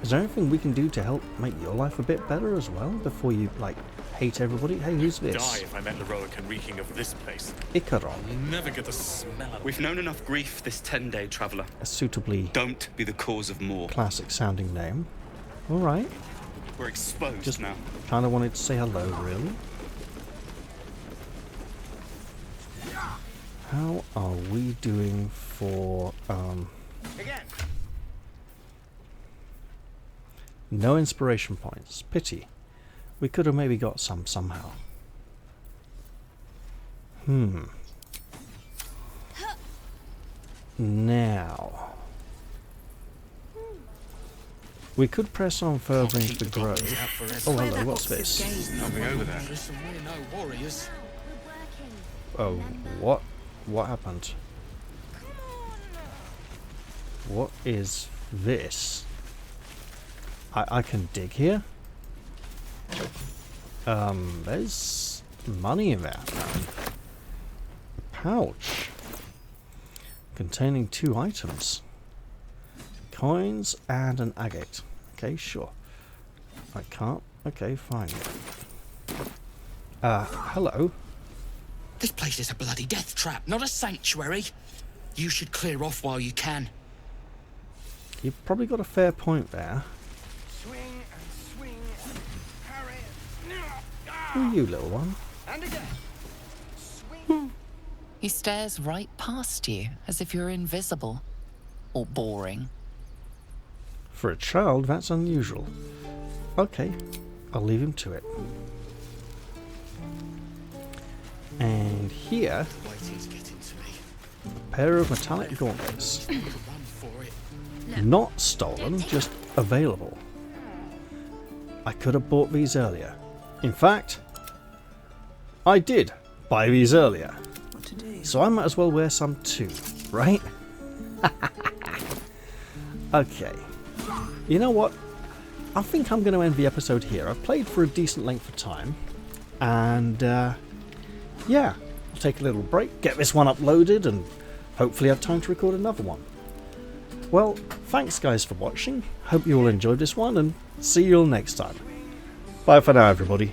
Is there anything we can do to help make your life a bit better as well before you, like, hate everybody? Hey, who's this? Die if I met heroic and reeking of this place. Icaron. Never get the smell of it. We've known enough grief this 10-day traveller. A suitably Don't be the cause of more. classic sounding name. Alright. We're exposed Just now. kind of wanted to say hello, really. How are we doing for no inspiration points? Pity. We could have maybe got some somehow. Now we could press on further into the grove. Oh, hello, what's this? Nothing over there. Oh, what? What happened? What is this? I can dig here? There's money in there. A pouch containing 2 items. Coins and an agate. Okay, sure. I can't. Okay, fine. Hello. This place is a bloody death trap, not a sanctuary. You should clear off while you can. You've probably got a fair point there. Swing and swing. Parry. Who are you, little one? And again. Swing. He stares right past you, as if you're invisible. Or boring. For a child, that's unusual. Okay, I'll leave him to it. And here, a pair of metallic gauntlets. Not stolen, just available. I could have bought these earlier. In fact, I did buy these earlier. So I might as well wear some too, right? Okay. You know what? I think I'm going to end the episode here. I've played for a decent length of time. And, yeah. I'll take a little break, get this one uploaded, and hopefully have time to record another one. Well, thanks guys for watching. Hope you all enjoyed this one, and see you all next time. Bye for now, everybody.